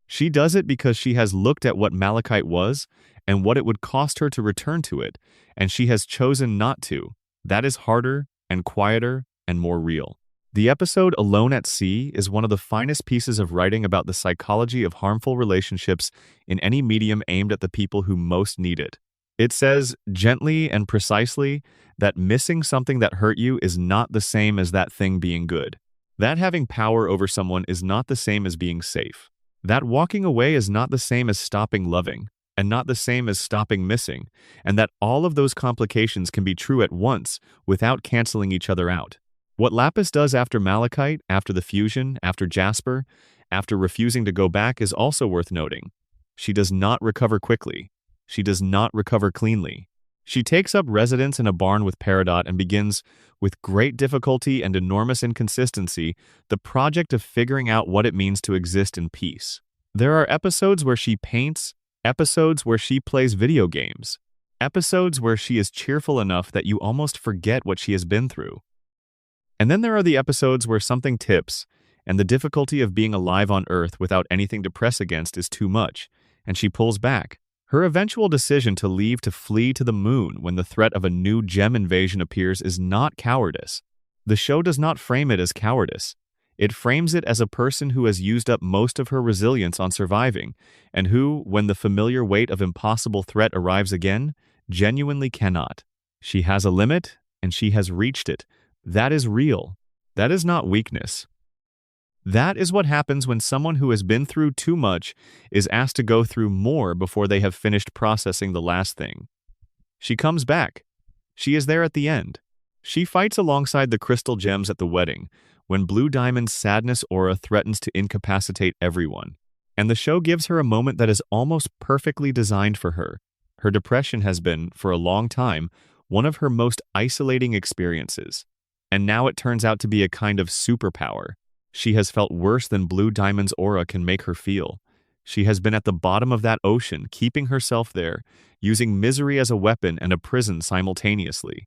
She does it because she has looked at what Malachite was and what it would cost her to return to it, and she has chosen not to. That is harder and quieter and more real. The episode Alone at Sea is one of the finest pieces of writing about the psychology of harmful relationships in any medium aimed at the people who most need it. It says, gently and precisely, that missing something that hurt you is not the same as that thing being good. That having power over someone is not the same as being safe. That walking away is not the same as stopping loving, and not the same as stopping missing, and that all of those complications can be true at once without canceling each other out. What Lapis does after Malachite, after the fusion, after Jasper, after refusing to go back is also worth noting. She does not recover quickly. She does not recover cleanly. She takes up residence in a barn with Peridot and begins, with great difficulty and enormous inconsistency, the project of figuring out what it means to exist in peace. There are episodes where she paints, episodes where she plays video games, episodes where she is cheerful enough that you almost forget what she has been through. And then there are the episodes where something tips, and the difficulty of being alive on Earth without anything to press against is too much, and she pulls back. Her eventual decision to leave to flee to the moon when the threat of a new gem invasion appears is not cowardice. The show does not frame it as cowardice. It frames it as a person who has used up most of her resilience on surviving, and who, when the familiar weight of impossible threat arrives again, genuinely cannot. She has a limit, and she has reached it. That is real. That is not weakness. That is what happens when someone who has been through too much is asked to go through more before they have finished processing the last thing. She comes back. She is there at the end. She fights alongside the crystal gems at the wedding, when Blue Diamond's sadness aura threatens to incapacitate everyone. And the show gives her a moment that is almost perfectly designed for her. Her depression has been, for a long time, one of her most isolating experiences. And now it turns out to be a kind of superpower. She has felt worse than Blue Diamond's aura can make her feel. She has been at the bottom of that ocean, keeping herself there, using misery as a weapon and a prison simultaneously.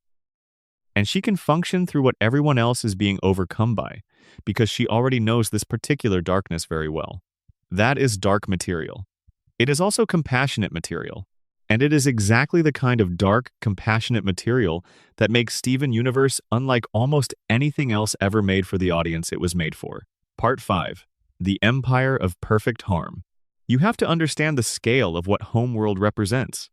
And she can function through what everyone else is being overcome by, because she already knows this particular darkness very well. That is dark material. It is also compassionate material. And it is exactly the kind of dark, compassionate material that makes Steven Universe unlike almost anything else ever made for the audience it was made for. Part 5. The Empire of Perfect Harm. You have to understand the scale of what Homeworld represents.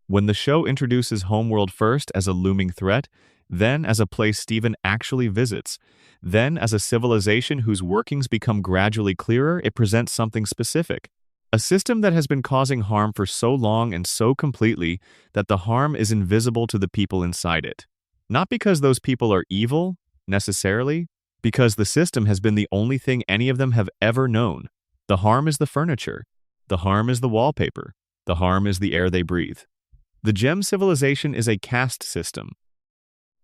When the show introduces Homeworld first as a looming threat, then as a place Steven actually visits, then as a civilization whose workings become gradually clearer, it presents something specific. A system that has been causing harm for so long and so completely that the harm is invisible to the people inside it. Not because those people are evil, necessarily, because the system has been the only thing any of them have ever known. The harm is the furniture. The harm is the wallpaper. The harm is the air they breathe. The gem civilization is a caste system.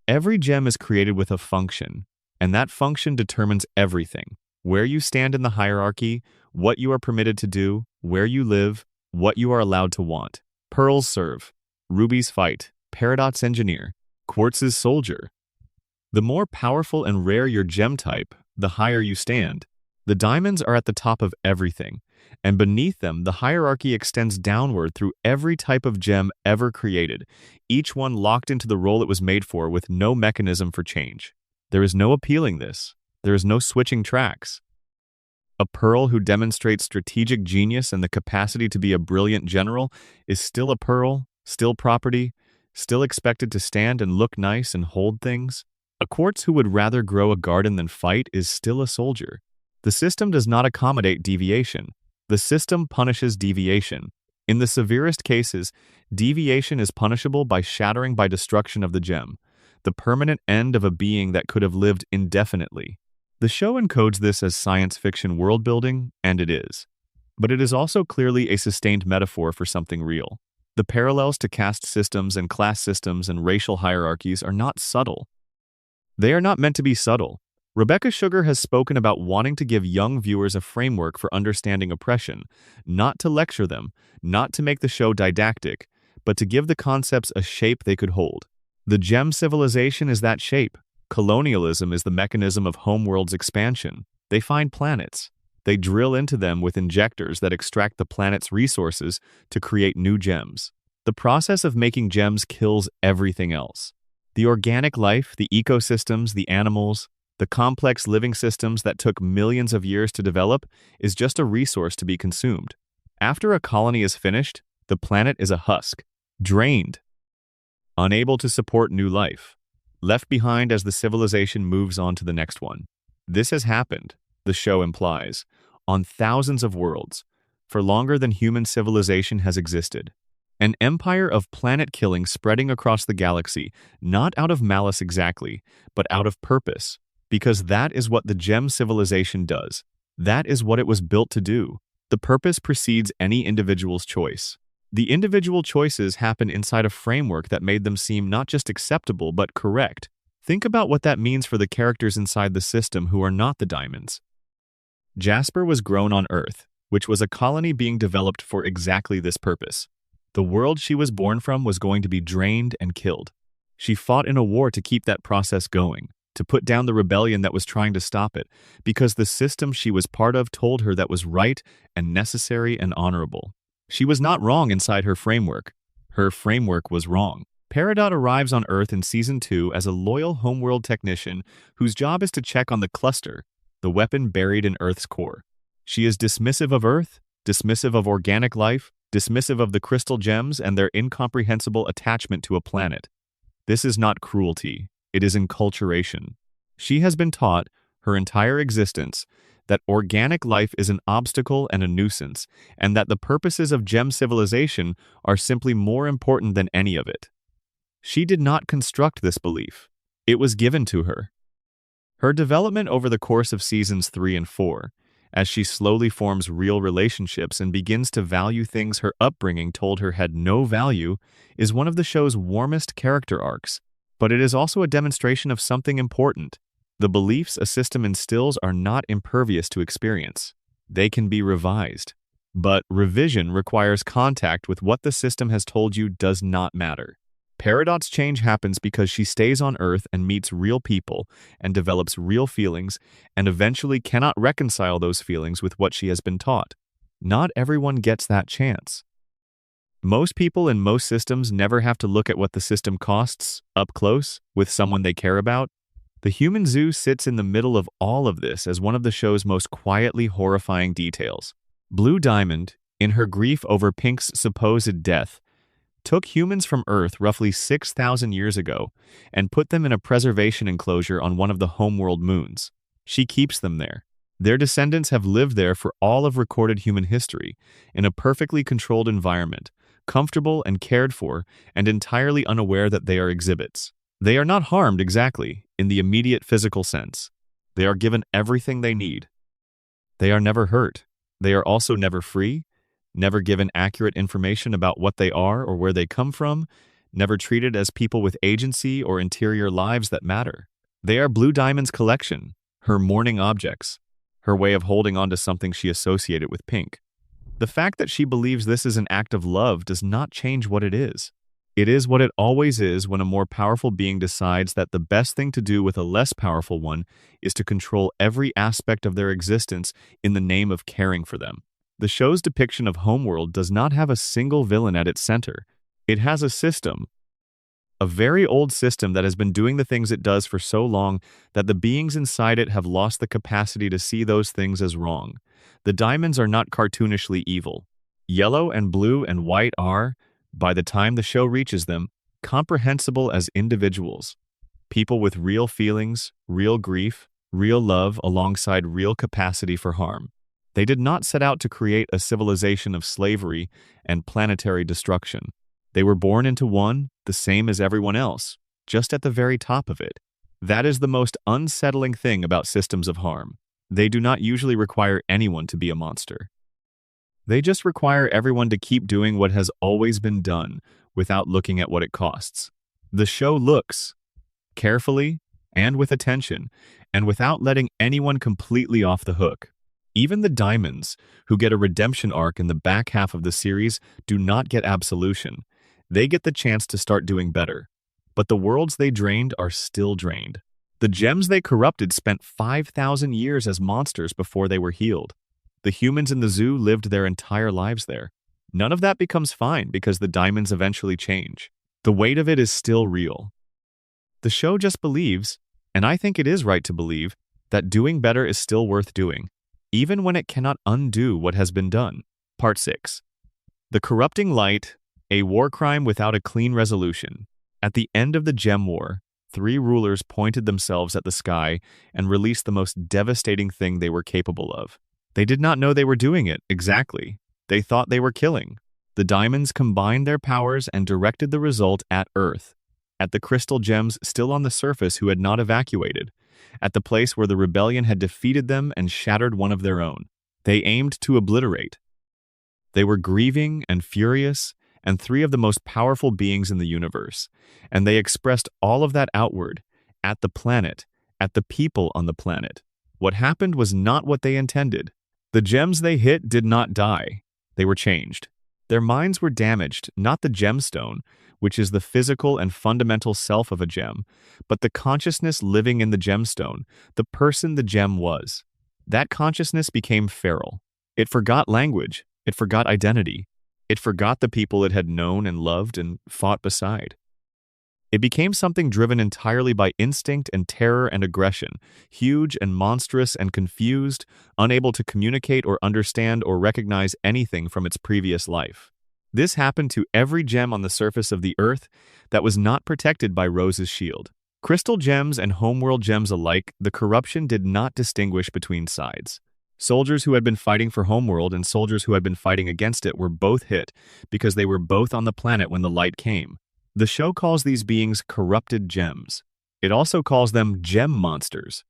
Every gem is created with a function, and that function determines everything. Where you stand in the hierarchy, what you are permitted to do, where you live, what you are allowed to want. Pearls serve, rubies fight, Peridot's engineer, quartz's soldier. The more powerful and rare your gem type, the higher you stand. The diamonds are at the top of everything, and beneath them the hierarchy extends downward through every type of gem ever created, each one locked into the role it was made for with no mechanism for change. There is no appealing this. There is no switching tracks. A pearl who demonstrates strategic genius and the capacity to be a brilliant general is still a pearl, still property, still expected to stand and look nice and hold things. A quartz who would rather grow a garden than fight is still a soldier. The system does not accommodate deviation. The system punishes deviation. In the severest cases, deviation is punishable by shattering by destruction of the gem, the permanent end of a being that could have lived indefinitely. The show encodes this as science fiction world building, and it is. But it is also clearly a sustained metaphor for something real. The parallels to caste systems and class systems and racial hierarchies are not subtle. They are not meant to be subtle. Rebecca Sugar has spoken about wanting to give young viewers a framework for understanding oppression, not to lecture them, not to make the show didactic, but to give the concepts a shape they could hold. The gem civilization is that shape. Colonialism is the mechanism of homeworld's expansion. They find planets. They drill into them with injectors that extract the planet's resources to create new gems. The process of making gems kills everything else. The organic life, the ecosystems, the animals, the complex living systems that took millions of years to develop is just a resource to be consumed. After a colony is finished, the planet is a husk, drained, unable to support new life, left behind as the civilization moves on to the next one. This has happened, the show implies, on thousands of worlds, for longer than human civilization has existed. An empire of planet killing spreading across the galaxy, not out of malice exactly, but out of purpose, because that is what the gem civilization does. That is what it was built to do. The purpose precedes any individual's choice. The individual choices happen inside a framework that made them seem not just acceptable, but correct. Think about what that means for the characters inside the system who are not the diamonds. Jasper was grown on Earth, which was a colony being developed for exactly this purpose. The world she was born from was going to be drained and killed. She fought in a war to keep that process going, to put down the rebellion that was trying to stop it, because the system she was part of told her that was right and necessary and honorable. She was not wrong inside her framework. Her framework was wrong. Peridot arrives on Earth in Season 2 as a loyal homeworld technician whose job is to check on the cluster, the weapon buried in Earth's core. She is dismissive of Earth, dismissive of organic life, dismissive of the crystal gems and their incomprehensible attachment to a planet. This is not cruelty. It is enculturation. She has been taught, her entire existence, that organic life is an obstacle and a nuisance, and that the purposes of gem civilization are simply more important than any of it. She did not construct this belief. It was given to her. Her development over the course of Seasons 3 and 4, as she slowly forms real relationships and begins to value things her upbringing told her had no value, is one of the show's warmest character arcs. But it is also a demonstration of something important. The beliefs a system instills are not impervious to experience. They can be revised. But revision requires contact with what the system has told you does not matter. Peridot's change happens because she stays on Earth and meets real people and develops real feelings and eventually cannot reconcile those feelings with what she has been taught. Not everyone gets that chance. Most people in most systems never have to look at what the system costs, up close, with someone they care about. The human zoo sits in the middle of all of this as one of the show's most quietly horrifying details. Blue Diamond, in her grief over Pink's supposed death, took humans from Earth roughly 6,000 years ago and put them in a preservation enclosure on one of the homeworld moons. She keeps them there. Their descendants have lived there for all of recorded human history, in a perfectly controlled environment, comfortable and cared for, and entirely unaware that they are exhibits. They are not harmed exactly, in the immediate physical sense. They are given everything they need. They are never hurt. They are also never free, never given accurate information about what they are or where they come from, never treated as people with agency or interior lives that matter. They are Blue Diamond's collection, her mourning objects, her way of holding on to something she associated with Pink. The fact that she believes this is an act of love does not change what it is. It is what it always is when a more powerful being decides that the best thing to do with a less powerful one is to control every aspect of their existence in the name of caring for them. The show's depiction of Homeworld does not have a single villain at its center. It has a system. A very old system that has been doing the things it does for so long that the beings inside it have lost the capacity to see those things as wrong. The diamonds are not cartoonishly evil. Yellow and blue and white are, by the time the show reaches them, comprehensible as individuals. People with real feelings, real grief, real love alongside real capacity for harm. They did not set out to create a civilization of slavery and planetary destruction. They were born into one, the same as everyone else, just at the very top of it. That is the most unsettling thing about systems of harm. They do not usually require anyone to be a monster. They just require everyone to keep doing what has always been done without looking at what it costs. The show looks carefully and with attention, and without letting anyone completely off the hook. Even the Diamonds, who get a redemption arc in the back half of the series, do not get absolution. They get the chance to start doing better. But the worlds they drained are still drained. The gems they corrupted spent 5,000 years as monsters before they were healed. The humans in the zoo lived their entire lives there. None of that becomes fine because the Diamonds eventually change. The weight of it is still real. The show just believes, and I think it is right to believe, that doing better is still worth doing, even when it cannot undo what has been done. Part 6. The Corrupting Light, a war crime without a clean resolution. At the end of the Gem War, 3 rulers pointed themselves at the sky and released the most devastating thing they were capable of. They did not know they were doing it, exactly. They thought they were killing. The Diamonds combined their powers and directed the result at Earth, at the crystal gems still on the surface who had not evacuated, at the place where the rebellion had defeated them and shattered one of their own. They aimed to obliterate. They were grieving and furious, and 3 of the most powerful beings in the universe, and they expressed all of that outward, at the planet, at the people on the planet. What happened was not what they intended. The gems they hit did not die. They were changed. Their minds were damaged, not the gemstone, which is the physical and fundamental self of a gem, but the consciousness living in the gemstone, the person the gem was. That consciousness became feral. It forgot language. It forgot identity. It forgot the people it had known and loved and fought beside. It became something driven entirely by instinct and terror and aggression, huge and monstrous and confused, unable to communicate or understand or recognize anything from its previous life. This happened to every gem on the surface of the Earth that was not protected by Rose's shield. Crystal gems and homeworld gems alike, the corruption did not distinguish between sides. Soldiers who had been fighting for homeworld and soldiers who had been fighting against it were both hit because they were both on the planet when the light came. The show calls these beings corrupted gems. It also calls them gem monsters.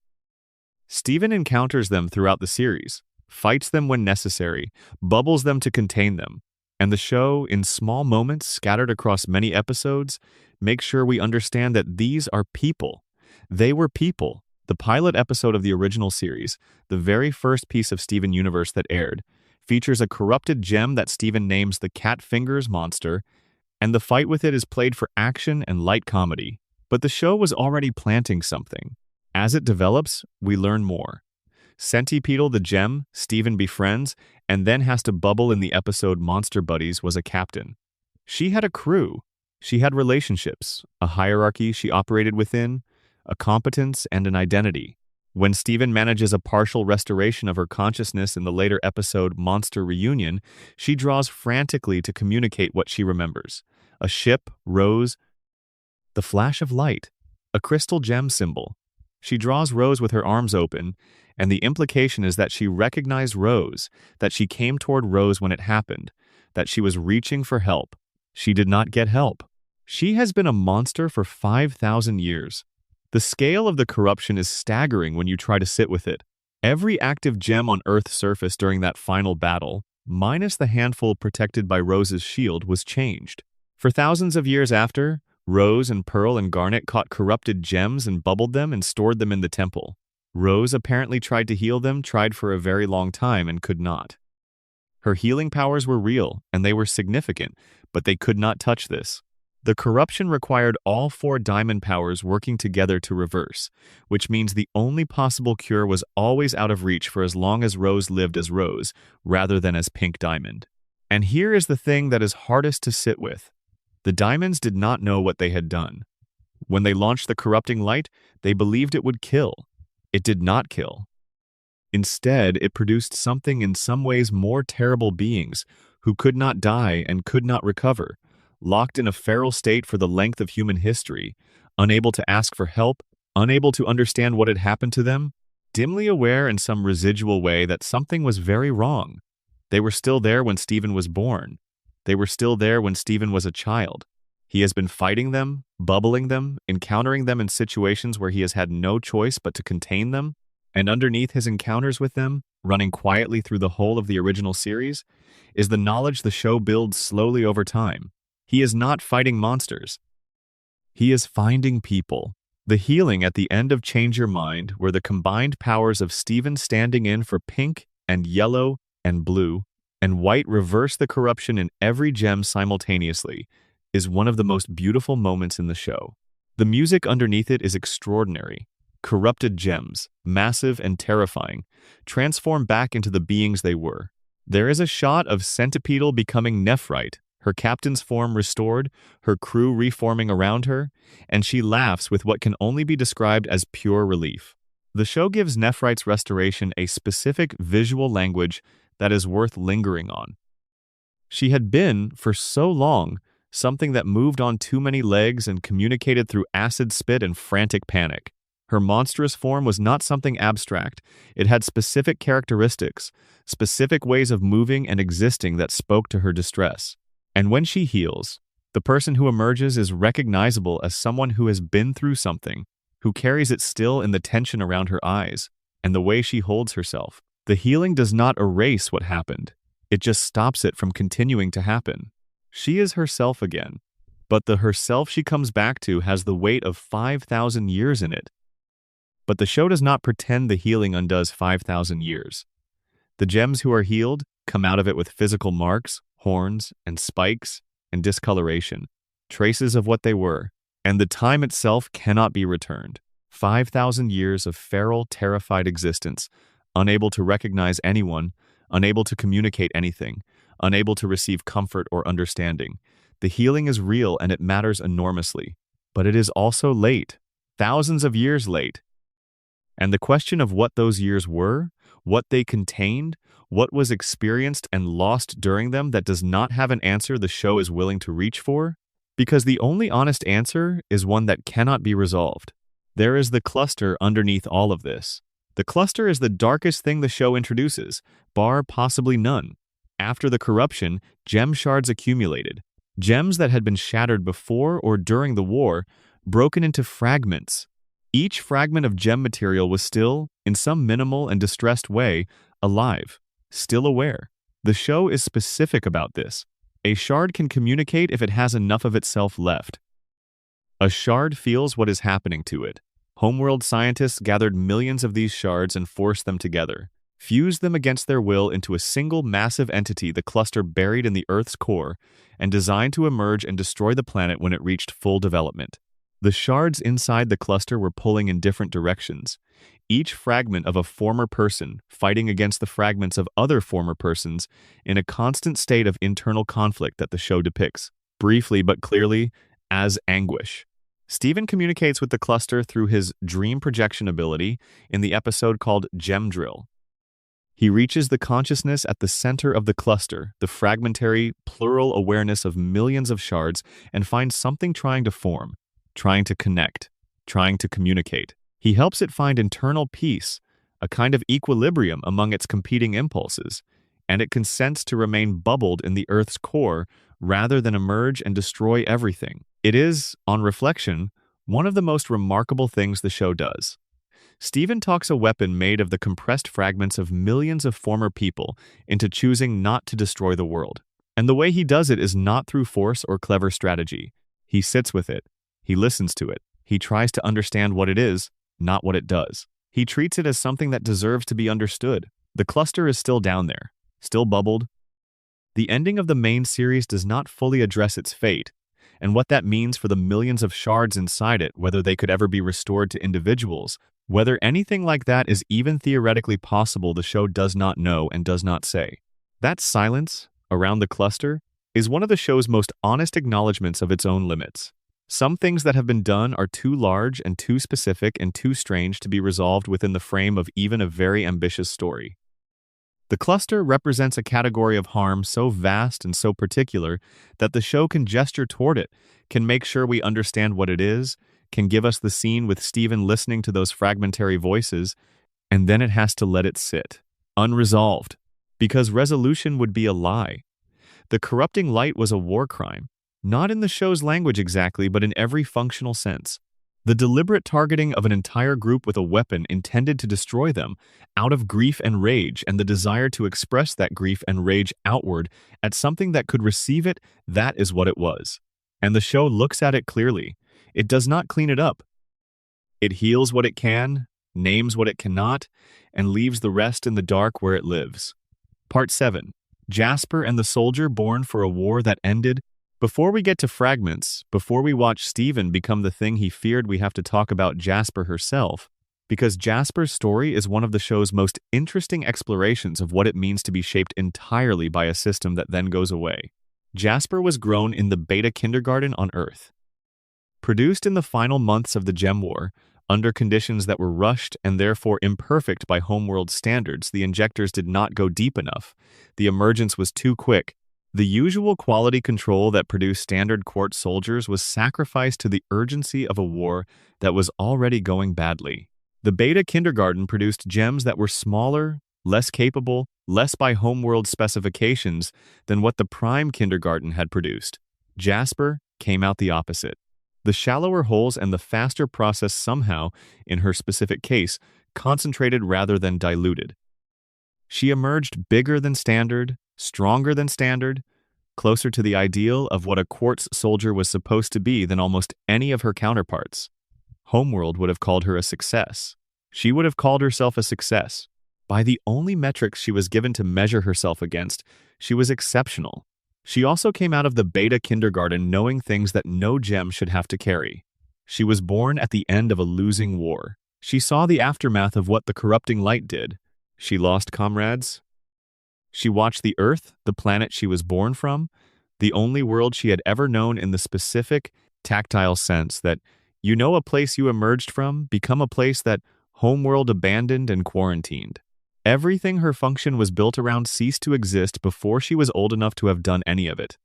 Steven encounters them throughout the series, fights them when necessary, bubbles them to contain them, and the show, in small moments scattered across many episodes, makes sure we understand that these are people. They were people. The pilot episode of the original series, the very first piece of Steven Universe that aired, features a corrupted gem that Steven names the Cat Fingers monster, and the fight with it is played for action and light comedy. But the show was already planting something. As it develops, we learn more. Centipedal the gem, Steven befriends, and then has to bubble in the episode Monster Buddies, was a captain. She had a crew. She had relationships, a hierarchy she operated within, a competence and an identity. When Steven manages a partial restoration of her consciousness in the later episode Monster Reunion, she draws frantically to communicate what she remembers. A ship, Rose, the flash of light, a crystal gem symbol. She draws Rose with her arms open, and the implication is that she recognized Rose, that she came toward Rose when it happened, that she was reaching for help. She did not get help. She has been a monster for 5,000 years. The scale of the corruption is staggering when you try to sit with it. Every active gem on Earth's surface during that final battle, minus the handful protected by Rose's shield, was changed. For thousands of years after, Rose and Pearl and Garnet caught corrupted gems and bubbled them and stored them in the temple. Rose apparently tried to heal them, tried for a very long time, and could not. Her healing powers were real, and they were significant, but they could not touch this. The corruption required all 4 diamond powers working together to reverse, which means the only possible cure was always out of reach for as long as Rose lived as Rose, rather than as Pink Diamond. And here is the thing that is hardest to sit with. The Diamonds did not know what they had done. When they launched the corrupting light, they believed it would kill. It did not kill. Instead, it produced something in some ways more terrible beings who could not die and could not recover, locked in a feral state for the length of human history, unable to ask for help, unable to understand what had happened to them. dimly aware in some residual way that something was very wrong. They were still there when Stephen was born. They were still there when Stephen was a child. He has been fighting them, bubbling them, encountering them in situations where he has had no choice but to contain them, and underneath his encounters with them, running quietly through the whole of the original series, is the knowledge the show builds slowly over time. He is not fighting monsters. He is finding people. The healing at the end of Change Your Mind, where the combined powers of Stephen standing in for pink and yellow and blue and white reverse the corruption in every gem simultaneously, is one of the most beautiful moments in the show. The music underneath it is extraordinary. Corrupted gems, massive and terrifying, transform back into the beings they were. There is a shot of Centipedal becoming Nephrite, her captain's form restored, her crew reforming around her, and she laughs with what can only be described as pure relief. The show gives Nephrite's restoration a specific visual language that is worth lingering on. She had been, for so long, something that moved on too many legs and communicated through acid spit and frantic panic. Her monstrous form was not something abstract. It had specific characteristics, specific ways of moving and existing that spoke to her distress. And when she heals, the person who emerges is recognizable as someone who has been through something, who carries it still in the tension around her eyes and the way she holds herself. The healing does not erase what happened. It just stops it from continuing to happen. She is herself again, but the herself she comes back to has the weight of 5,000 years in it. But the show does not pretend the healing undoes 5,000 years. The gems who are healed come out of it with physical marks, horns, and spikes, and discoloration, traces of what they were, and the time itself cannot be returned. 5,000 years of feral, terrified existence, unable to recognize anyone, unable to communicate anything, unable to receive comfort or understanding. The healing is real and it matters enormously, but it is also late, thousands of years late. And the question of what those years were, what they contained, what was experienced and lost during them that does not have an answer the show is willing to reach for, because the only honest answer is one that cannot be resolved. There is the cluster underneath all of this. The cluster is the darkest thing the show introduces, bar possibly none. After the corruption, gem shards accumulated. Gems that had been shattered before or during the war, broken into fragments. Each fragment of gem material was still, in some minimal and distressed way, alive, still aware. The show is specific about this. A shard can communicate if it has enough of itself left. A shard feels what is happening to it. Homeworld scientists gathered millions of these shards and forced them together, fused them against their will into a single massive entity, the cluster buried in the Earth's core, and designed to emerge and destroy the planet when it reached full development. The shards inside the cluster were pulling in different directions, each fragment of a former person fighting against the fragments of other former persons in a constant state of internal conflict that the show depicts, briefly but clearly, as anguish. Stephen communicates with the cluster through his dream projection ability in the episode called Gem Drill. He reaches the consciousness at the center of the cluster, the fragmentary, plural awareness of millions of shards, and finds something trying to form, trying to connect, trying to communicate. He helps it find internal peace, a kind of equilibrium among its competing impulses, and it consents to remain bubbled in the Earth's core rather than emerge and destroy everything. It is, on reflection, one of the most remarkable things the show does. Stephen talks a weapon made of the compressed fragments of millions of former people into choosing not to destroy the world. And the way he does it is not through force or clever strategy. He sits with it. He listens to it. He tries to understand what it is, not what it does. He treats it as something that deserves to be understood. The cluster is still down there, still bubbled. The ending of the main series does not fully address its fate, and what that means for the millions of shards inside it, whether they could ever be restored to individuals. Whether anything like that is even theoretically possible, the show does not know and does not say. That silence around the cluster is one of the show's most honest acknowledgments of its own limits. Some things that have been done are too large and too specific and too strange to be resolved within the frame of even a very ambitious story. The cluster represents a category of harm so vast and so particular that the show can gesture toward it, can make sure we understand what it is, can give us the scene with Stephen listening to those fragmentary voices, and then it has to let it sit, unresolved, because resolution would be a lie. The corrupting light was a war crime, not in the show's language exactly, but in every functional sense. The deliberate targeting of an entire group with a weapon intended to destroy them, out of grief and rage, and the desire to express that grief and rage outward at something that could receive it, that is what it was. And the show looks at it clearly. It does not clean it up. It heals what it can, names what it cannot, and leaves the rest in the dark where it lives. Part 7. Jasper and the Soldier Born for a War That Ended. Before we get to fragments, before we watch Steven become the thing he feared, we have to talk about Jasper herself, because Jasper's story is one of the show's most interesting explorations of what it means to be shaped entirely by a system that then goes away. Jasper was grown in the Beta Kindergarten on Earth. Produced in the final months of the Gem War, under conditions that were rushed and therefore imperfect by homeworld standards, the injectors did not go deep enough. The emergence was too quick. The usual quality control that produced standard Quartz soldiers was sacrificed to the urgency of a war that was already going badly. The Beta Kindergarten produced gems that were smaller, less capable, less by homeworld specifications than what the Prime Kindergarten had produced. Jasper came out the opposite. The shallower holes and the faster process somehow, in her specific case, concentrated rather than diluted. She emerged bigger than standard, stronger than standard, closer to the ideal of what a Quartz soldier was supposed to be than almost any of her counterparts. Homeworld would have called her a success. She would have called herself a success. By the only metrics she was given to measure herself against, she was exceptional. She also came out of the Beta Kindergarten knowing things that no gem should have to carry. She was born at the end of a losing war. She saw the aftermath of what the corrupting light did. She lost comrades. She watched the Earth, the planet she was born from, the only world she had ever known in the specific, tactile sense that, you know, a place you emerged from, become a place that homeworld abandoned and quarantined. Everything her function was built around ceased to exist before she was old enough to have done any of it.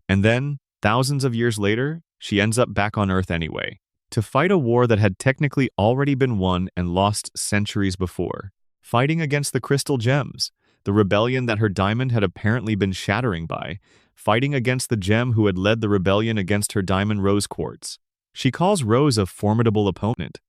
And then, thousands of years later, she ends up back on Earth anyway, to fight a war that had technically already been won and lost centuries before, fighting against the crystal gems, the rebellion that her diamond had apparently been shattering by, fighting against the gem who had led the rebellion against her diamond Rose Quartz. She calls Rose a formidable opponent.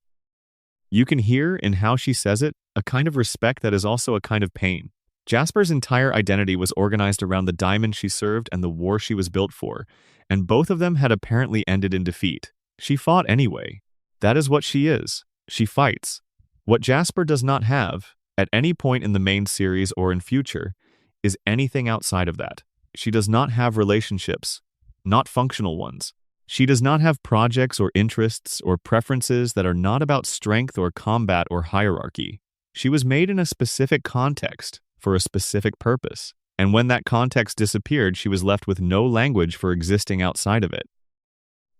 You can hear, in how she says it, a kind of respect that is also a kind of pain. Jasper's entire identity was organized around the diamond she served and the war she was built for, and both of them had apparently ended in defeat. She fought anyway. That is what she is. She fights. What Jasper does not have, at any point in the main series or in future, is anything outside of that. She does not have relationships, not functional ones. She does not have projects or interests or preferences that are not about strength or combat or hierarchy. She was made in a specific context, for a specific purpose, and when that context disappeared, she was left with no language for existing outside of it.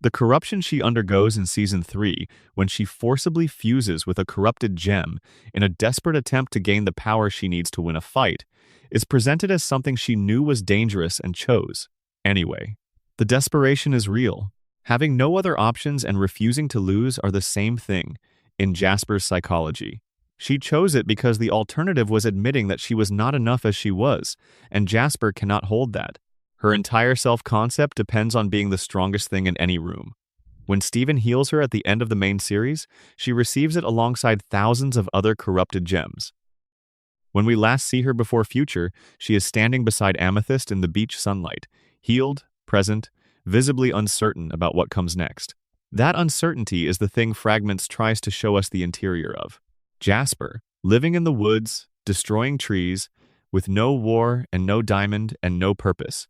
The corruption she undergoes in Season 3, when she forcibly fuses with a corrupted gem in a desperate attempt to gain the power she needs to win a fight, is presented as something she knew was dangerous and chose. Anyway, the desperation is real. Having no other options and refusing to lose are the same thing, in Jasper's psychology. She chose it because the alternative was admitting that she was not enough as she was, and Jasper cannot hold that. Her entire self-concept depends on being the strongest thing in any room. When Steven heals her at the end of the main series, she receives it alongside thousands of other corrupted gems. When we last see her before Future, she is standing beside Amethyst in the beach sunlight, healed, present, visibly uncertain about what comes next. That uncertainty is the thing Fragments tries to show us the interior of. Jasper, living in the woods, destroying trees, with no war and no diamond and no purpose.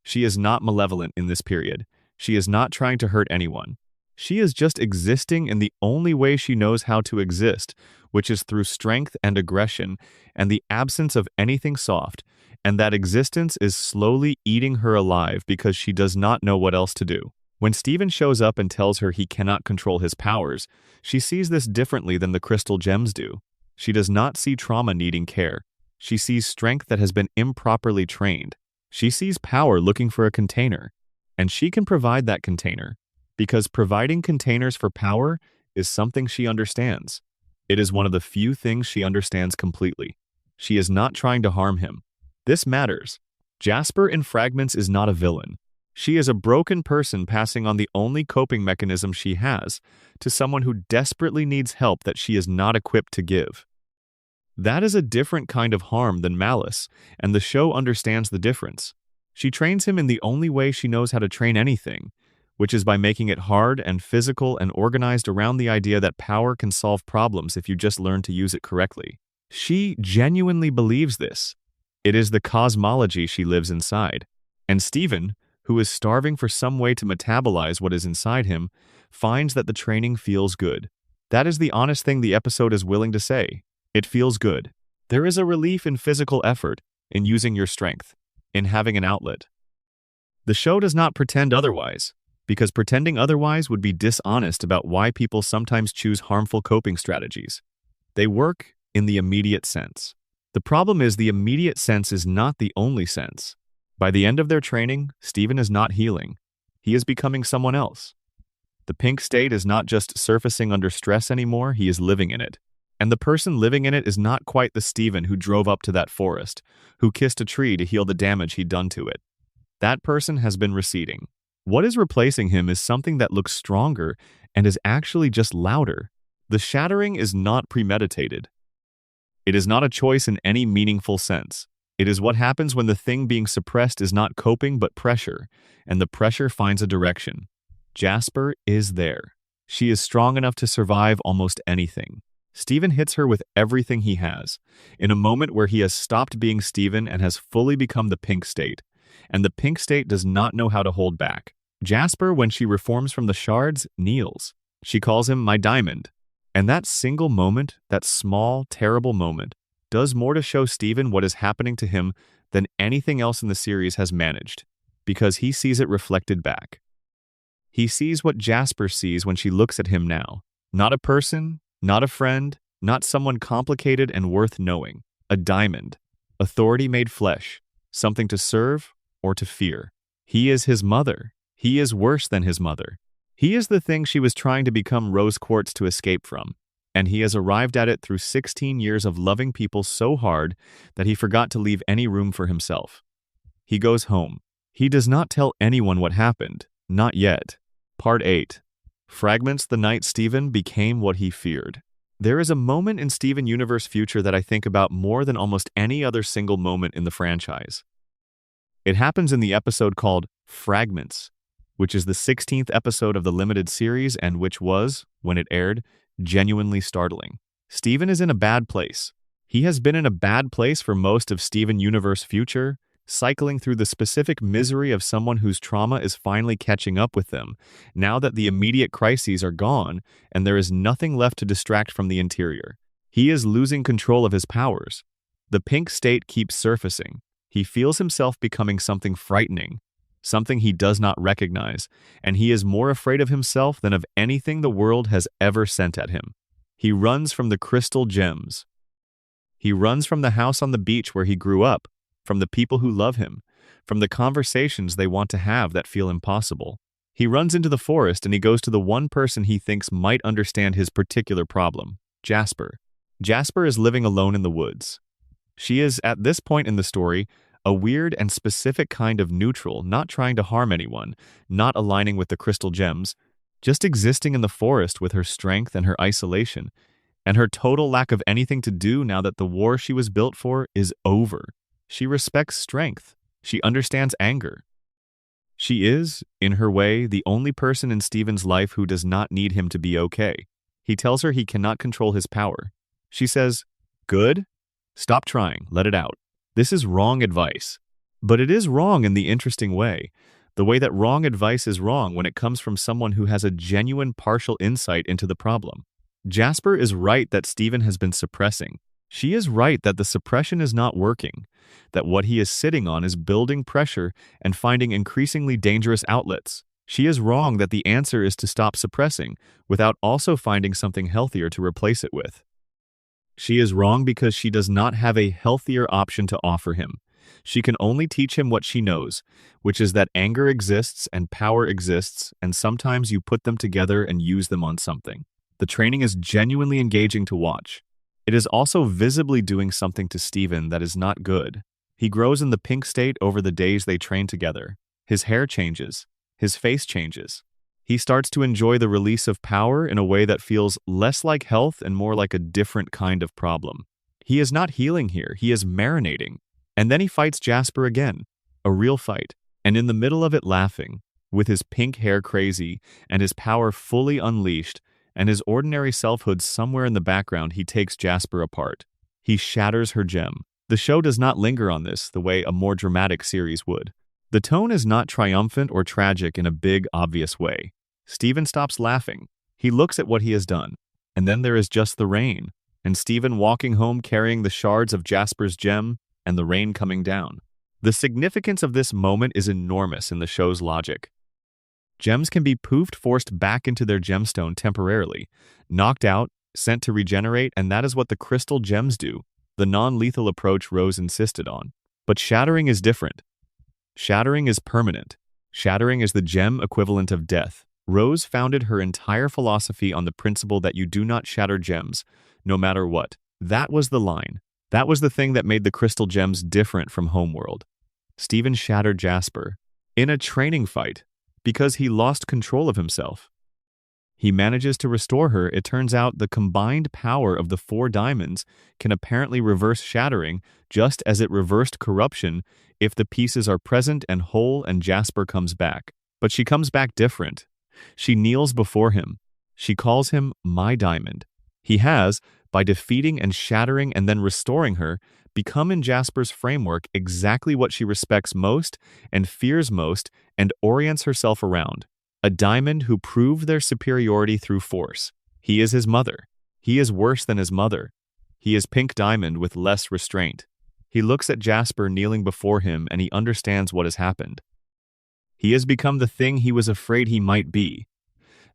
She is not malevolent in this period. She is not trying to hurt anyone. She is just existing in the only way she knows how to exist, which is through strength and aggression and the absence of anything soft, and that existence is slowly eating her alive because she does not know what else to do. When Steven shows up and tells her he cannot control his powers, she sees this differently than the crystal gems do. She does not see trauma needing care. She sees strength that has been improperly trained. She sees power looking for a container, and she can provide that container, because providing containers for power is something she understands. It is one of the few things she understands completely. She is not trying to harm him. This matters. Jasper in Fragments is not a villain. She is a broken person passing on the only coping mechanism she has to someone who desperately needs help that she is not equipped to give. That is a different kind of harm than malice, and the show understands the difference. She trains him in the only way she knows how to train anything, which is by making it hard and physical and organized around the idea that power can solve problems if you just learn to use it correctly. She genuinely believes this. It is the cosmology she lives inside. And Steven, who is starving for some way to metabolize what is inside him, finds that the training feels good. That is the honest thing the episode is willing to say. It feels good. There is a relief in physical effort, in using your strength, in having an outlet. The show does not pretend otherwise, because pretending otherwise would be dishonest about why people sometimes choose harmful coping strategies. They work in the immediate sense. The problem is the immediate sense is not the only sense. By the end of their training, Steven is not healing. He is becoming someone else. The pink state is not just surfacing under stress anymore, he is living in it. And the person living in it is not quite the Steven who drove up to that forest, who kissed a tree to heal the damage he'd done to it. That person has been receding. What is replacing him is something that looks stronger and is actually just louder. The shattering is not premeditated. It is not a choice in any meaningful sense. It is what happens when the thing being suppressed is not coping but pressure, and the pressure finds a direction. Jasper is there. She is strong enough to survive almost anything. Steven hits her with everything he has, in a moment where he has stopped being Steven and has fully become the pink state. And the pink state does not know how to hold back. Jasper, when she reforms from the shards, kneels. She calls him my diamond. And that single moment, that small, terrible moment, does more to show Steven what is happening to him than anything else in the series has managed, because he sees it reflected back. He sees what Jasper sees when she looks at him now. Not a person, not a friend, not someone complicated and worth knowing. A diamond. Authority made flesh. Something to serve or to fear. He is his mother. He is worse than his mother. He is the thing she was trying to become rose quartz to escape from, and he has arrived at it through 16 years of loving people so hard that he forgot to leave any room for himself. He goes home. He does not tell anyone what happened. Not yet. Part 8. Fragments the night Steven became what he feared. There is a moment in Steven Universe Future that I think about more than almost any other single moment in the franchise. It happens in the episode called Fragments, which is the 16th episode of the limited series and which was, when it aired, genuinely startling. Steven is in a bad place. He has been in a bad place for most of Steven Universe Future, cycling through the specific misery of someone whose trauma is finally catching up with them, now that the immediate crises are gone and there is nothing left to distract from the interior. He is losing control of his powers. The pink state keeps surfacing. He feels himself becoming something frightening, something he does not recognize, and he is more afraid of himself than of anything the world has ever sent at him. He runs from the crystal gems. He runs from the house on the beach where he grew up, from the people who love him, from the conversations they want to have that feel impossible. He runs into the forest and he goes to the one person he thinks might understand his particular problem, Jasper. Jasper is living alone in the woods. She is, at this point in the story, a weird and specific kind of neutral, not trying to harm anyone, not aligning with the crystal gems, just existing in the forest with her strength and her isolation, and her total lack of anything to do now that the war she was built for is over. She respects strength. She understands anger. She is, in her way, the only person in Steven's life who does not need him to be okay. He tells her he cannot control his power. She says, "Good? Stop trying. Let it out." This is wrong advice. But it is wrong in the interesting way. The way that wrong advice is wrong when it comes from someone who has a genuine partial insight into the problem. Jasper is right that Steven has been suppressing. She is right that the suppression is not working, that what he is sitting on is building pressure and finding increasingly dangerous outlets. She is wrong that the answer is to stop suppressing without also finding something healthier to replace it with. She is wrong because she does not have a healthier option to offer him. She can only teach him what she knows, which is that anger exists and power exists, and sometimes you put them together and use them on something. The training is genuinely engaging to watch. It is also visibly doing something to Steven that is not good. He grows in the pink state over the days they train together. His hair changes. His face changes. He starts to enjoy the release of power in a way that feels less like health and more like a different kind of problem. He is not healing here, he is marinating. And then he fights Jasper again. A real fight. And in the middle of it laughing, with his pink hair crazy and his power fully unleashed, and his ordinary selfhood somewhere in the background, he takes Jasper apart. He shatters her gem. The show does not linger on this the way a more dramatic series would. The tone is not triumphant or tragic in a big, obvious way. Steven stops laughing. He looks at what he has done. And then there is just the rain, and Steven walking home carrying the shards of Jasper's gem, and the rain coming down. The significance of this moment is enormous in the show's logic. Gems can be poofed, forced back into their gemstone temporarily, knocked out, sent to regenerate, and that is what the crystal gems do, the non-lethal approach Rose insisted on. But shattering is different. Shattering is permanent. Shattering is the gem equivalent of death. Rose founded her entire philosophy on the principle that you do not shatter gems, no matter what. That was the line. That was the thing that made the crystal gems different from Homeworld. Steven shattered Jasper in a training fight because he lost control of himself. He manages to restore her. It turns out the combined power of the 4 diamonds can apparently reverse shattering, just as it reversed corruption if the pieces are present and whole and Jasper comes back. But she comes back different. She kneels before him. She calls him my diamond. He has, by defeating and shattering and then restoring her, become in Jasper's framework exactly what she respects most and fears most and orients herself around. A diamond who proved their superiority through force. He is his mother. He is worse than his mother. He is Pink Diamond with less restraint. He looks at Jasper kneeling before him and he understands what has happened. He has become the thing he was afraid he might be.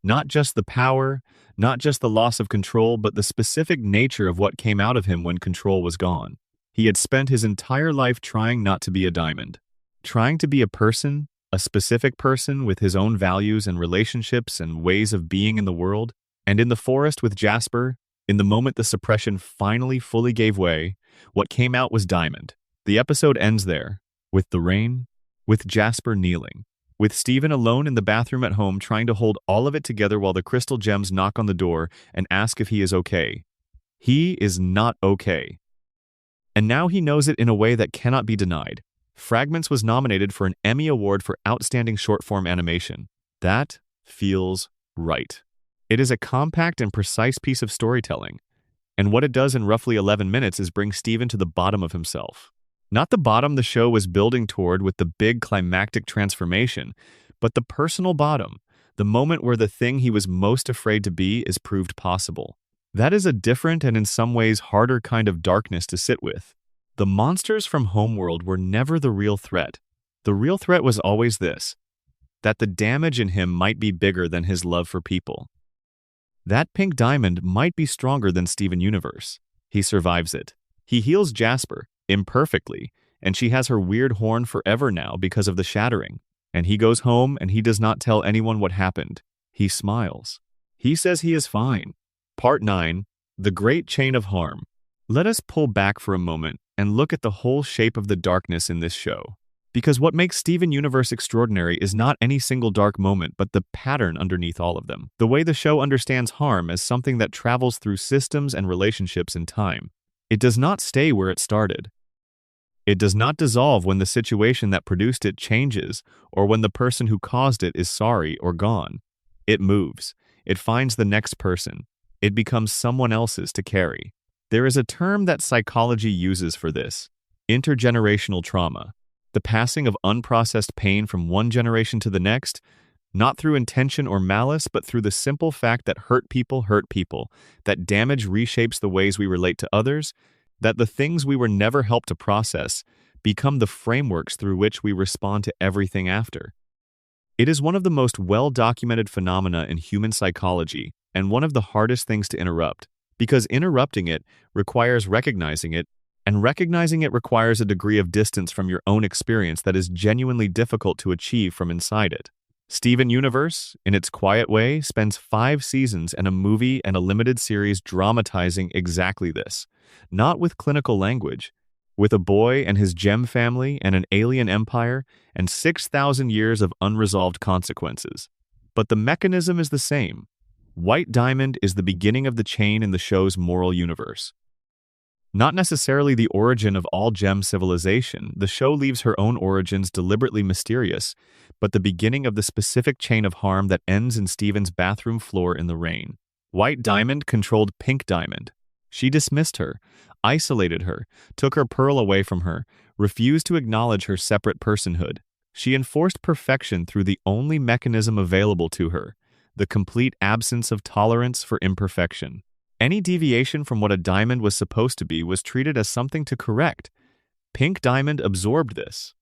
Not just the power, not just the loss of control, but the specific nature of what came out of him when control was gone. He had spent his entire life trying not to be a diamond. Trying to be a person, a specific person with his own values and relationships and ways of being in the world. And in the forest with Jasper, in the moment the suppression finally fully gave way, what came out was diamond. The episode ends there, with the rain, with Jasper kneeling, with Steven alone in the bathroom at home trying to hold all of it together while the crystal gems knock on the door and ask if he is okay. He is not okay. And now he knows it in a way that cannot be denied. Fragments was nominated for an Emmy Award for Outstanding Short-Form Animation. That feels right. It is a compact and precise piece of storytelling. And what it does in roughly 11 minutes is bring Steven to the bottom of himself. Not the bottom the show was building toward with the big climactic transformation, but the personal bottom, the moment where the thing he was most afraid to be is proved possible. That is a different and in some ways harder kind of darkness to sit with. The monsters from Homeworld were never the real threat. The real threat was always this, that the damage in him might be bigger than his love for people. That Pink Diamond might be stronger than Steven Universe. He survives it. He heals Jasper, imperfectly, and she has her weird horn forever now because of the shattering. And he goes home and he does not tell anyone what happened. He smiles. He says he is fine. Part 9, The Great Chain of Harm. Let us pull back for a moment and look at the whole shape of the darkness in this show. Because what makes Steven Universe extraordinary is not any single dark moment, but the pattern underneath all of them. The way the show understands harm as something that travels through systems and relationships in time. It does not stay where it started. It does not dissolve when the situation that produced it changes or when the person who caused it is sorry or gone. It moves. It finds the next person. It becomes someone else's to carry. There is a term that psychology uses for this: intergenerational trauma. The passing of unprocessed pain from one generation to the next, not through intention or malice, but through the simple fact that hurt people, that damage reshapes the ways we relate to others, that the things we were never helped to process become the frameworks through which we respond to everything after. It is one of the most well-documented phenomena in human psychology and one of the hardest things to interrupt, because interrupting it requires recognizing it, and recognizing it requires a degree of distance from your own experience that is genuinely difficult to achieve from inside it. Steven Universe, in its quiet way, spends 5 seasons and a movie and a limited series dramatizing exactly this. Not with clinical language, with a boy and his gem family and an alien empire and 6,000 years of unresolved consequences. But the mechanism is the same. White Diamond is the beginning of the chain in the show's moral universe. Not necessarily the origin of all gem civilization, the show leaves her own origins deliberately mysterious, but the beginning of the specific chain of harm that ends in Steven's bathroom floor in the rain. White Diamond controlled Pink Diamond. She dismissed her, isolated her, took her pearl away from her, refused to acknowledge her separate personhood. She enforced perfection through the only mechanism available to her, the complete absence of tolerance for imperfection. Any deviation from what a diamond was supposed to be was treated as something to correct. Pink Diamond absorbed this.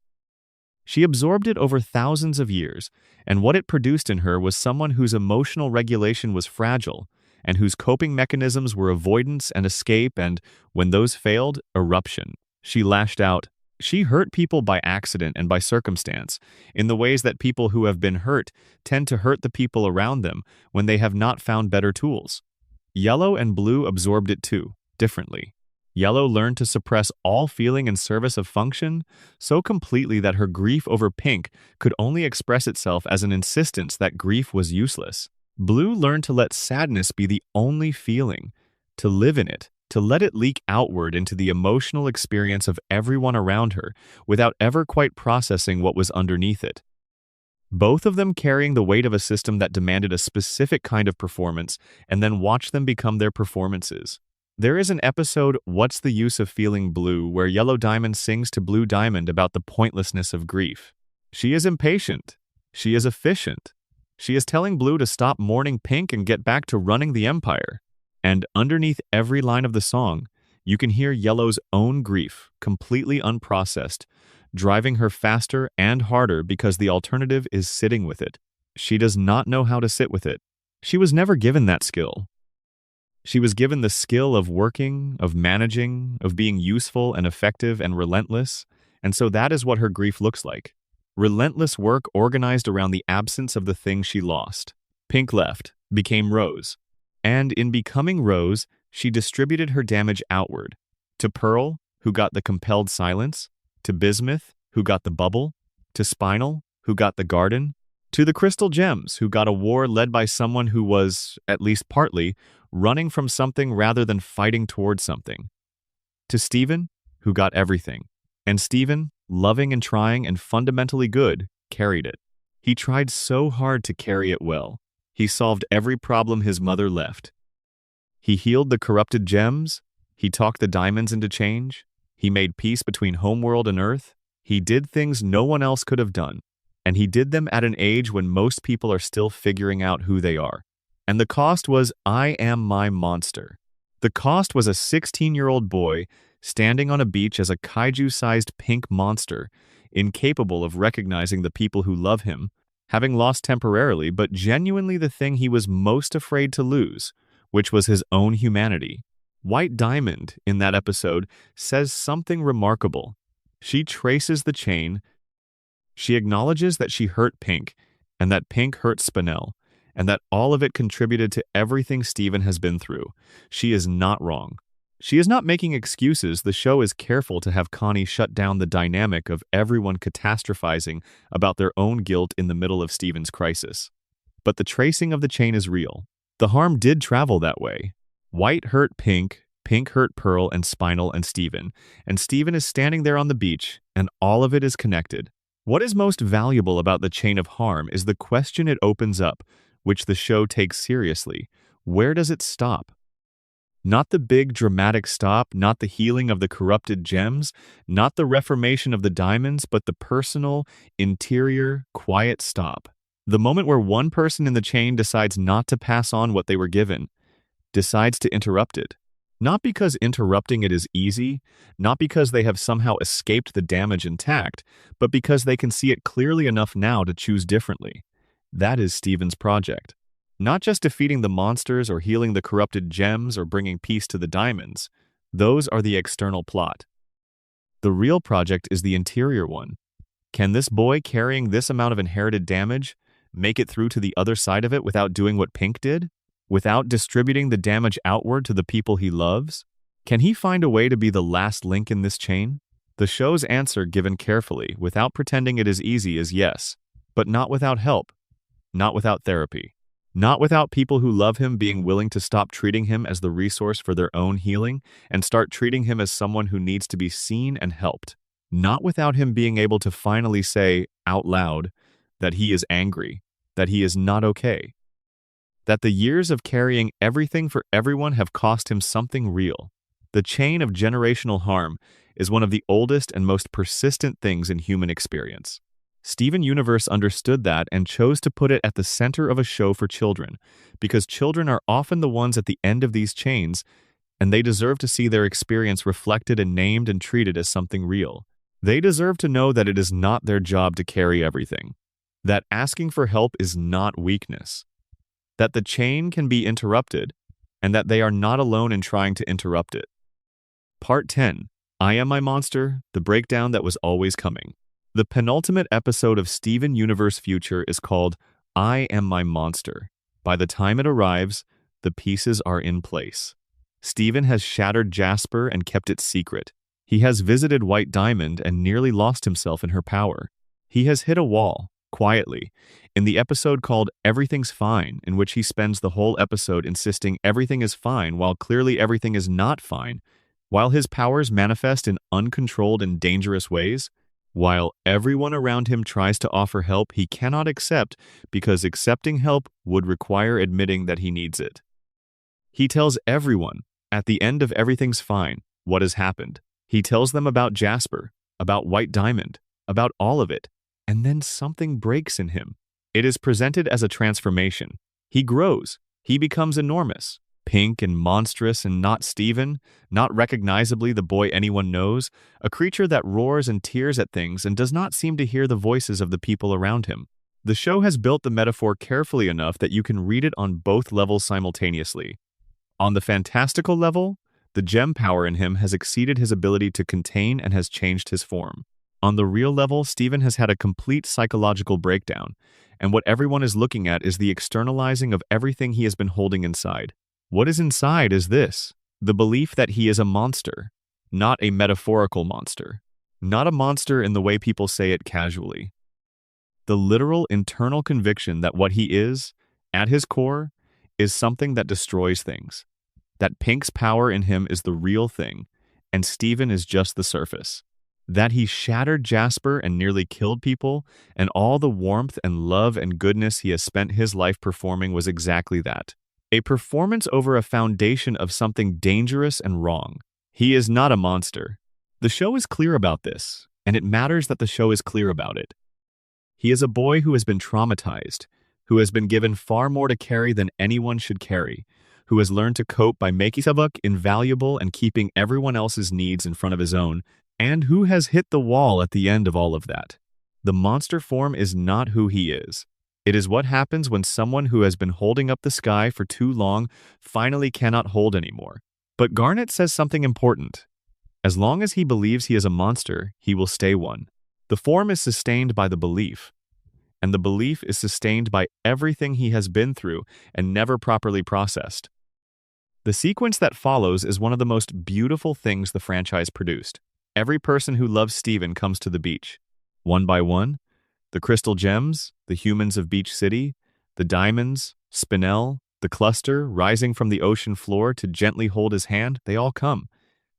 She absorbed it over thousands of years, and what it produced in her was someone whose emotional regulation was fragile, and whose coping mechanisms were avoidance and escape and, when those failed, eruption. She lashed out. She hurt people by accident and by circumstance, in the ways that people who have been hurt tend to hurt the people around them when they have not found better tools. Yellow and Blue absorbed it too, differently. Yellow learned to suppress all feeling in service of function so completely that her grief over Pink could only express itself as an insistence that grief was useless. Blue learned to let sadness be the only feeling, to live in it, to let it leak outward into the emotional experience of everyone around her without ever quite processing what was underneath it. Both of them carrying the weight of a system that demanded a specific kind of performance and then watched them become their performances. There is an episode, What's the Use of Feeling Blue, where Yellow Diamond sings to Blue Diamond about the pointlessness of grief. She is impatient. She is efficient. She is telling Blue to stop mourning Pink and get back to running the empire. And underneath every line of the song, you can hear Yellow's own grief, completely unprocessed, driving her faster and harder because the alternative is sitting with it. She does not know how to sit with it. She was never given that skill. She was given the skill of working, of managing, of being useful and effective and relentless, and so that is what her grief looks like. Relentless work organized around the absence of the thing she lost. Pink left, became Rose. And in becoming Rose, she distributed her damage outward. To Pearl, who got the compelled silence, to Bismuth, who got the bubble, to Spinal, who got the garden, to the Crystal Gems, who got a war led by someone who was, at least partly, running from something rather than fighting towards something, to Steven, who got everything. And Steven, loving and trying and fundamentally good, carried it. He tried so hard to carry it well. He solved every problem his mother left. He healed the corrupted gems. He talked the diamonds into change. He made peace between Homeworld and Earth. He did things no one else could have done. And he did them at an age when most people are still figuring out who they are. And the cost was, I am my monster. The cost was a 16-year-old boy standing on a beach as a kaiju-sized pink monster, incapable of recognizing the people who love him, having lost temporarily but genuinely the thing he was most afraid to lose, which was his own humanity. White Diamond, in that episode, says something remarkable. She traces the chain. She acknowledges that she hurt Pink, and that Pink hurt Spinel, and that all of it contributed to everything Steven has been through. She is not wrong. She is not making excuses. The show is careful to have Connie shut down the dynamic of everyone catastrophizing about their own guilt in the middle of Steven's crisis. But the tracing of the chain is real. The harm did travel that way. White hurt Pink, Pink hurt Pearl and Spinal and Steven is standing there on the beach, and all of it is connected. What is most valuable about the chain of harm is the question it opens up, which the show takes seriously. Where does it stop? Not the big dramatic stop, not the healing of the corrupted gems, not the reformation of the diamonds, but the personal, interior, quiet stop. The moment where one person in the chain decides not to pass on what they were given, decides to interrupt it. Not because interrupting it is easy, not because they have somehow escaped the damage intact, but because they can see it clearly enough now to choose differently. That is Steven's project. Not just defeating the monsters or healing the corrupted gems or bringing peace to the diamonds. Those are the external plot. The real project is the interior one. Can this boy carrying this amount of inherited damage, make it through to the other side of it without doing what Pink did? Without distributing the damage outward to the people he loves? Can he find a way to be the last link in this chain? The show's answer, given carefully, without pretending it is easy, is yes, but not without help, not without therapy, not without people who love him being willing to stop treating him as the resource for their own healing and start treating him as someone who needs to be seen and helped, not without him being able to finally say out loud that he is angry, that he is not okay, that the years of carrying everything for everyone have cost him something real. The chain of generational harm is one of the oldest and most persistent things in human experience. Steven Universe understood that and chose to put it at the center of a show for children, because children are often the ones at the end of these chains, and they deserve to see their experience reflected and named and treated as something real. They deserve to know that it is not their job to carry everything, that asking for help is not weakness, that the chain can be interrupted, and that they are not alone in trying to interrupt it. Part 10. I Am My Monster, the breakdown that was always coming. The penultimate episode of Steven Universe Future is called I Am My Monster. By the time it arrives, the pieces are in place. Steven has shattered Jasper and kept it secret. He has visited White Diamond and nearly lost himself in her power. He has hit a wall, quietly, in the episode called Everything's Fine, in which he spends the whole episode insisting everything is fine while clearly everything is not fine, while his powers manifest in uncontrolled and dangerous ways, while everyone around him tries to offer help he cannot accept because accepting help would require admitting that he needs it. He tells everyone, at the end of Everything's Fine, what has happened. He tells them about Jasper, about White Diamond, about all of it, and then something breaks in him. It is presented as a transformation. He grows. He becomes enormous. Pink and monstrous and not Steven, not recognizably the boy anyone knows, a creature that roars and tears at things and does not seem to hear the voices of the people around him. The show has built the metaphor carefully enough that you can read it on both levels simultaneously. On the fantastical level, the gem power in him has exceeded his ability to contain and has changed his form. On the real level, Steven has had a complete psychological breakdown, and what everyone is looking at is the externalizing of everything he has been holding inside. What is inside is this: the belief that he is a monster, not a metaphorical monster, not a monster in the way people say it casually. The literal internal conviction that what he is, at his core, is something that destroys things, that Pink's power in him is the real thing, and Steven is just the surface, that he shattered Jasper and nearly killed people, and all the warmth and love and goodness he has spent his life performing was exactly that. A performance over a foundation of something dangerous and wrong. He is not a monster. The show is clear about this, and it matters that the show is clear about it. He is a boy who has been traumatized, who has been given far more to carry than anyone should carry, who has learned to cope by making himself invaluable and keeping everyone else's needs in front of his own, and who has hit the wall at the end of all of that. The monster form is not who he is. It is what happens when someone who has been holding up the sky for too long finally cannot hold anymore. But Garnet says something important. As long as he believes he is a monster, he will stay one. The form is sustained by the belief, and the belief is sustained by everything he has been through and never properly processed. The sequence that follows is one of the most beautiful things the franchise produced. Every person who loves Steven comes to the beach. One by one, the crystal gems, the humans of Beach City, the diamonds, Spinel, the cluster rising from the ocean floor to gently hold his hand, they all come,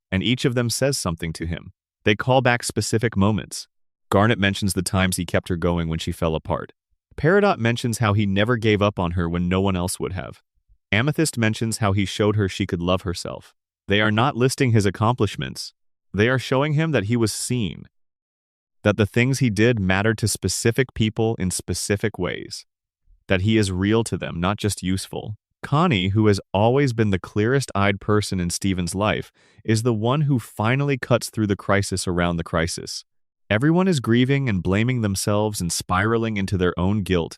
and each of them says something to him. They call back specific moments. Garnet mentions the times he kept her going when she fell apart. Peridot mentions how he never gave up on her when no one else would have. Amethyst mentions how he showed her she could love herself. They are not listing his accomplishments. They are showing him that he was seen, that the things he did mattered to specific people in specific ways, that he is real to them, not just useful. Connie, who has always been the clearest-eyed person in Steven's life, is the one who finally cuts through the crisis around the crisis. Everyone is grieving and blaming themselves and spiraling into their own guilt,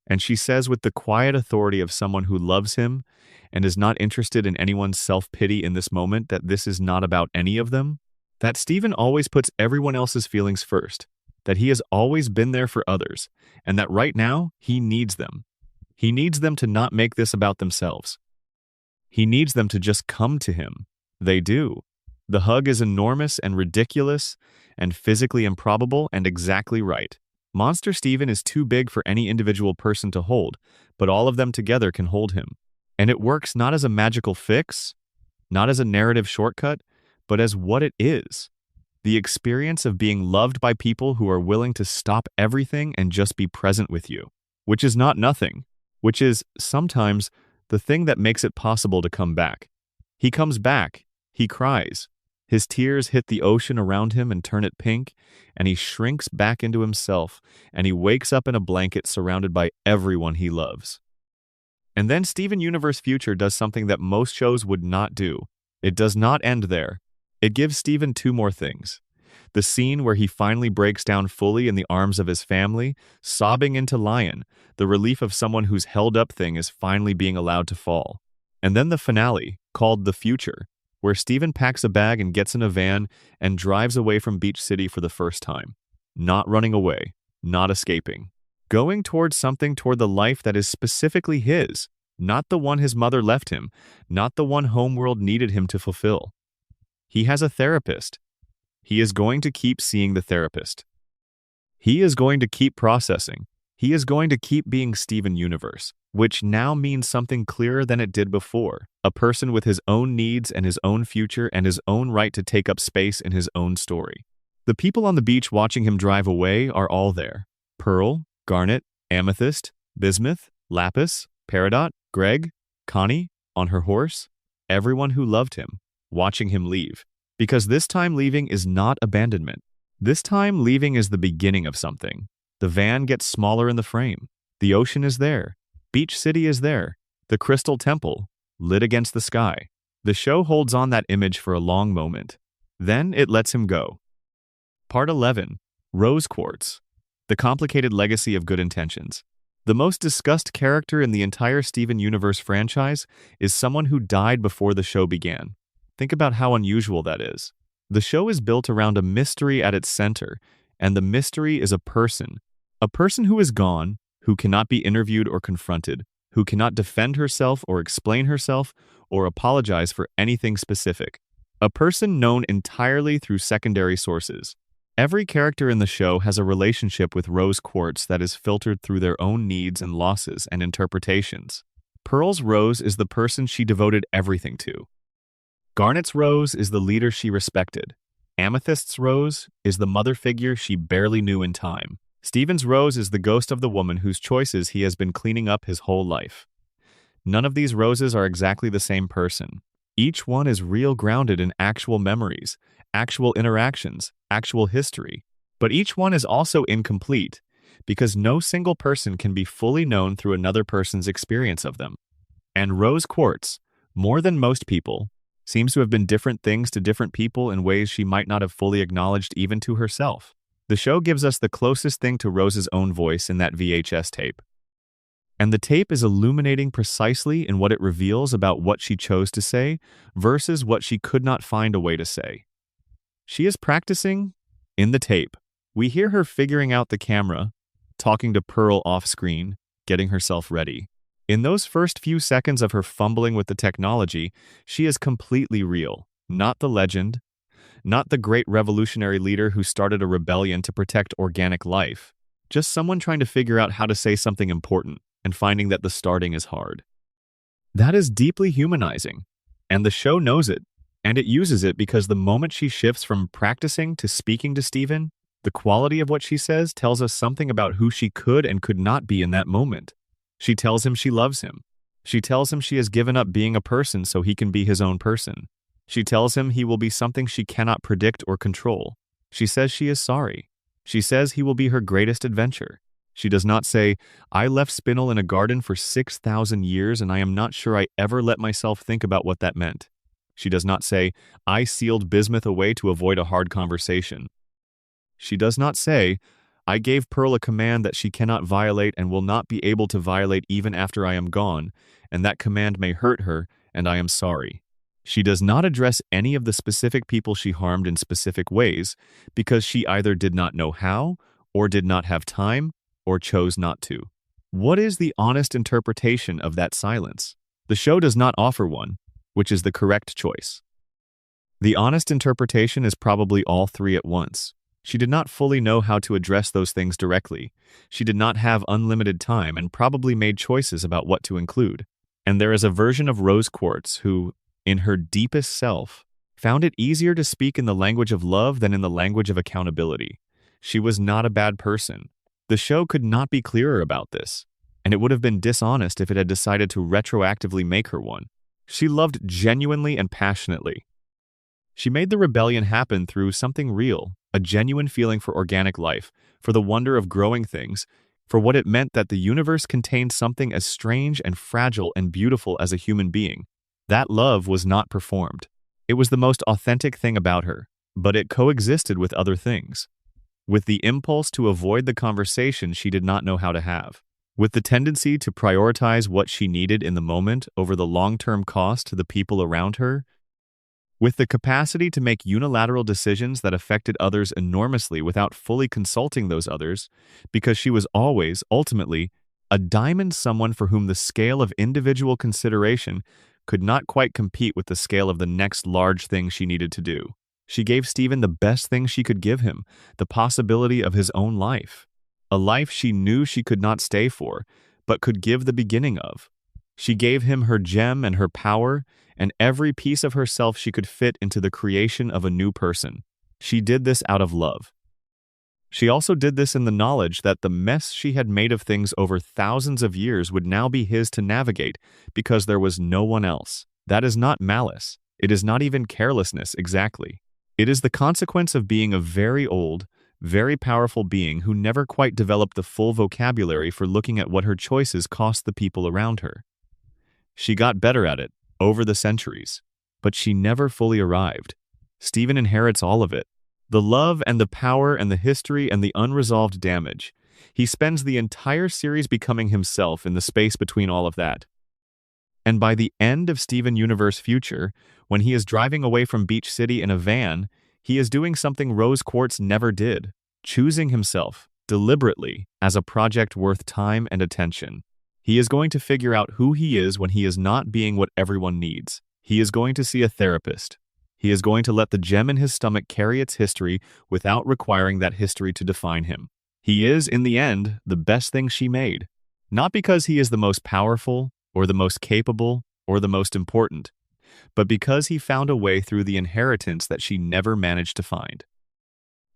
and she says with the quiet authority of someone who loves him and is not interested in anyone's self-pity in this moment that this is not about any of them, that Steven always puts everyone else's feelings first, that he has always been there for others, and that right now he needs them. He needs them to not make this about themselves. He needs them to just come to him. They do. The hug is enormous and ridiculous and physically improbable and exactly right. Monster Steven is too big for any individual person to hold, but all of them together can hold him. And it works not as a magical fix, not as a narrative shortcut, but as what it is. The experience of being loved by people who are willing to stop everything and just be present with you, which is not nothing, which is, sometimes, the thing that makes it possible to come back. He comes back, he cries. His tears hit the ocean around him and turn it pink, and he shrinks back into himself, and he wakes up in a blanket surrounded by everyone he loves. And then Steven Universe Future does something that most shows would not do. It does not end there. It gives Steven two more things. The scene where he finally breaks down fully in the arms of his family, sobbing into Lion, the relief of someone whose held-up thing is finally being allowed to fall. And then the finale, called The Future, where Steven packs a bag and gets in a van and drives away from Beach City for the first time. Not running away, not escaping. Going toward the life that is specifically his, not the one his mother left him, not the one Homeworld needed him to fulfill. He has a therapist. He is going to keep seeing the therapist. He is going to keep processing. He is going to keep being Steven Universe, which now means something clearer than it did before. A person with his own needs and his own future and his own right to take up space in his own story. The people on the beach watching him drive away are all there. Pearl, Garnet, Amethyst, Bismuth, Lapis, Peridot, Greg, Connie, on her horse, everyone who loved him, watching him leave. Because this time leaving is not abandonment. This time leaving is the beginning of something. The van gets smaller in the frame. The ocean is there. Beach City is there. The Crystal Temple, lit against the sky. The show holds on that image for a long moment. Then it lets him go. Part 11. Rose Quartz. The complicated legacy of good intentions. The most discussed character in the entire Steven Universe franchise is someone who died before the show began. Think about how unusual that is. The show is built around a mystery at its center, and the mystery is a person. A person who is gone, who cannot be interviewed or confronted, who cannot defend herself or explain herself or apologize for anything specific. A person known entirely through secondary sources. Every character in the show has a relationship with Rose Quartz that is filtered through their own needs and losses and interpretations. Pearl's Rose is the person she devoted everything to. Garnet's Rose is the leader she respected. Amethyst's Rose is the mother figure she barely knew in time. Steven's Rose is the ghost of the woman whose choices he has been cleaning up his whole life. None of these roses are exactly the same person. Each one is real, grounded in actual memories, actual interactions, actual history. But each one is also incomplete, because no single person can be fully known through another person's experience of them. And Rose Quartz, more than most people, seems to have been different things to different people in ways she might not have fully acknowledged even to herself. The show gives us the closest thing to Rose's own voice in that VHS tape. And the tape is illuminating precisely in what it reveals about what she chose to say versus what she could not find a way to say. She is practicing in the tape. We hear her figuring out the camera, talking to Pearl off-screen, getting herself ready. In those first few seconds of her fumbling with the technology, she is completely real, not the legend, not the great revolutionary leader who started a rebellion to protect organic life, just someone trying to figure out how to say something important and finding that the starting is hard. That is deeply humanizing, and the show knows it, and it uses it because the moment she shifts from practicing to speaking to Steven, the quality of what she says tells us something about who she could and could not be in that moment. She tells him she loves him. She tells him she has given up being a person so he can be his own person. She tells him he will be something she cannot predict or control. She says she is sorry. She says he will be her greatest adventure. She does not say, I left Spinel in a garden for 6,000 years and I am not sure I ever let myself think about what that meant. She does not say, I sealed Bismuth away to avoid a hard conversation. She does not say, I gave Pearl a command that she cannot violate and will not be able to violate even after I am gone, and that command may hurt her, and I am sorry. She does not address any of the specific people she harmed in specific ways because she either did not know how or did not have time, or chose not to. What is the honest interpretation of that silence? The show does not offer one, which is the correct choice. The honest interpretation is probably all three at once. She did not fully know how to address those things directly. She did not have unlimited time and probably made choices about what to include. And there is a version of Rose Quartz who, in her deepest self, found it easier to speak in the language of love than in the language of accountability. She was not a bad person. The show could not be clearer about this, and it would have been dishonest if it had decided to retroactively make her one. She loved genuinely and passionately. She made the rebellion happen through something real, a genuine feeling for organic life, for the wonder of growing things, for what it meant that the universe contained something as strange and fragile and beautiful as a human being. That love was not performed. It was the most authentic thing about her, but it coexisted with other things. With the impulse to avoid the conversation she did not know how to have. With the tendency to prioritize what she needed in the moment over the long-term cost to the people around her. With the capacity to make unilateral decisions that affected others enormously without fully consulting those others, because she was always, ultimately, a diamond, someone for whom the scale of individual consideration could not quite compete with the scale of the next large thing she needed to do. She gave Steven the best thing she could give him, the possibility of his own life. A life she knew she could not stay for, but could give the beginning of. She gave him her gem and her power, and every piece of herself she could fit into the creation of a new person. She did this out of love. She also did this in the knowledge that the mess she had made of things over thousands of years would now be his to navigate, because there was no one else. That is not malice. It is not even carelessness exactly. It is the consequence of being a very old, very powerful being who never quite developed the full vocabulary for looking at what her choices cost the people around her. She got better at it, over the centuries, but she never fully arrived. Steven inherits all of it. The love and the power and the history and the unresolved damage. He spends the entire series becoming himself in the space between all of that. And by the end of Steven Universe Future, when he is driving away from Beach City in a van, he is doing something Rose Quartz never did, choosing himself, deliberately, as a project worth time and attention. He is going to figure out who he is when he is not being what everyone needs. He is going to see a therapist. He is going to let the gem in his stomach carry its history without requiring that history to define him. He is, in the end, the best thing she made. Not because he is the most powerful, or the most capable, or the most important, but because he found a way through the inheritance that she never managed to find.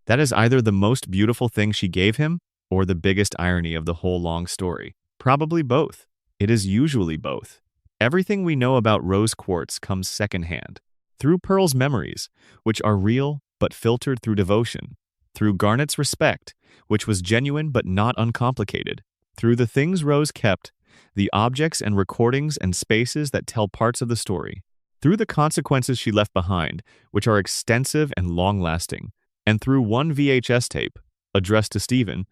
That is either the most beautiful thing she gave him, or the biggest irony of the whole long story. Probably both. It is usually both. Everything we know about Rose Quartz comes secondhand. Through Pearl's memories, which are real but filtered through devotion. Through Garnet's respect, which was genuine but not uncomplicated. Through the things Rose kept, the objects and recordings and spaces that tell parts of the story. Through the consequences she left behind, which are extensive and long-lasting. And through one VHS tape, addressed to Steven,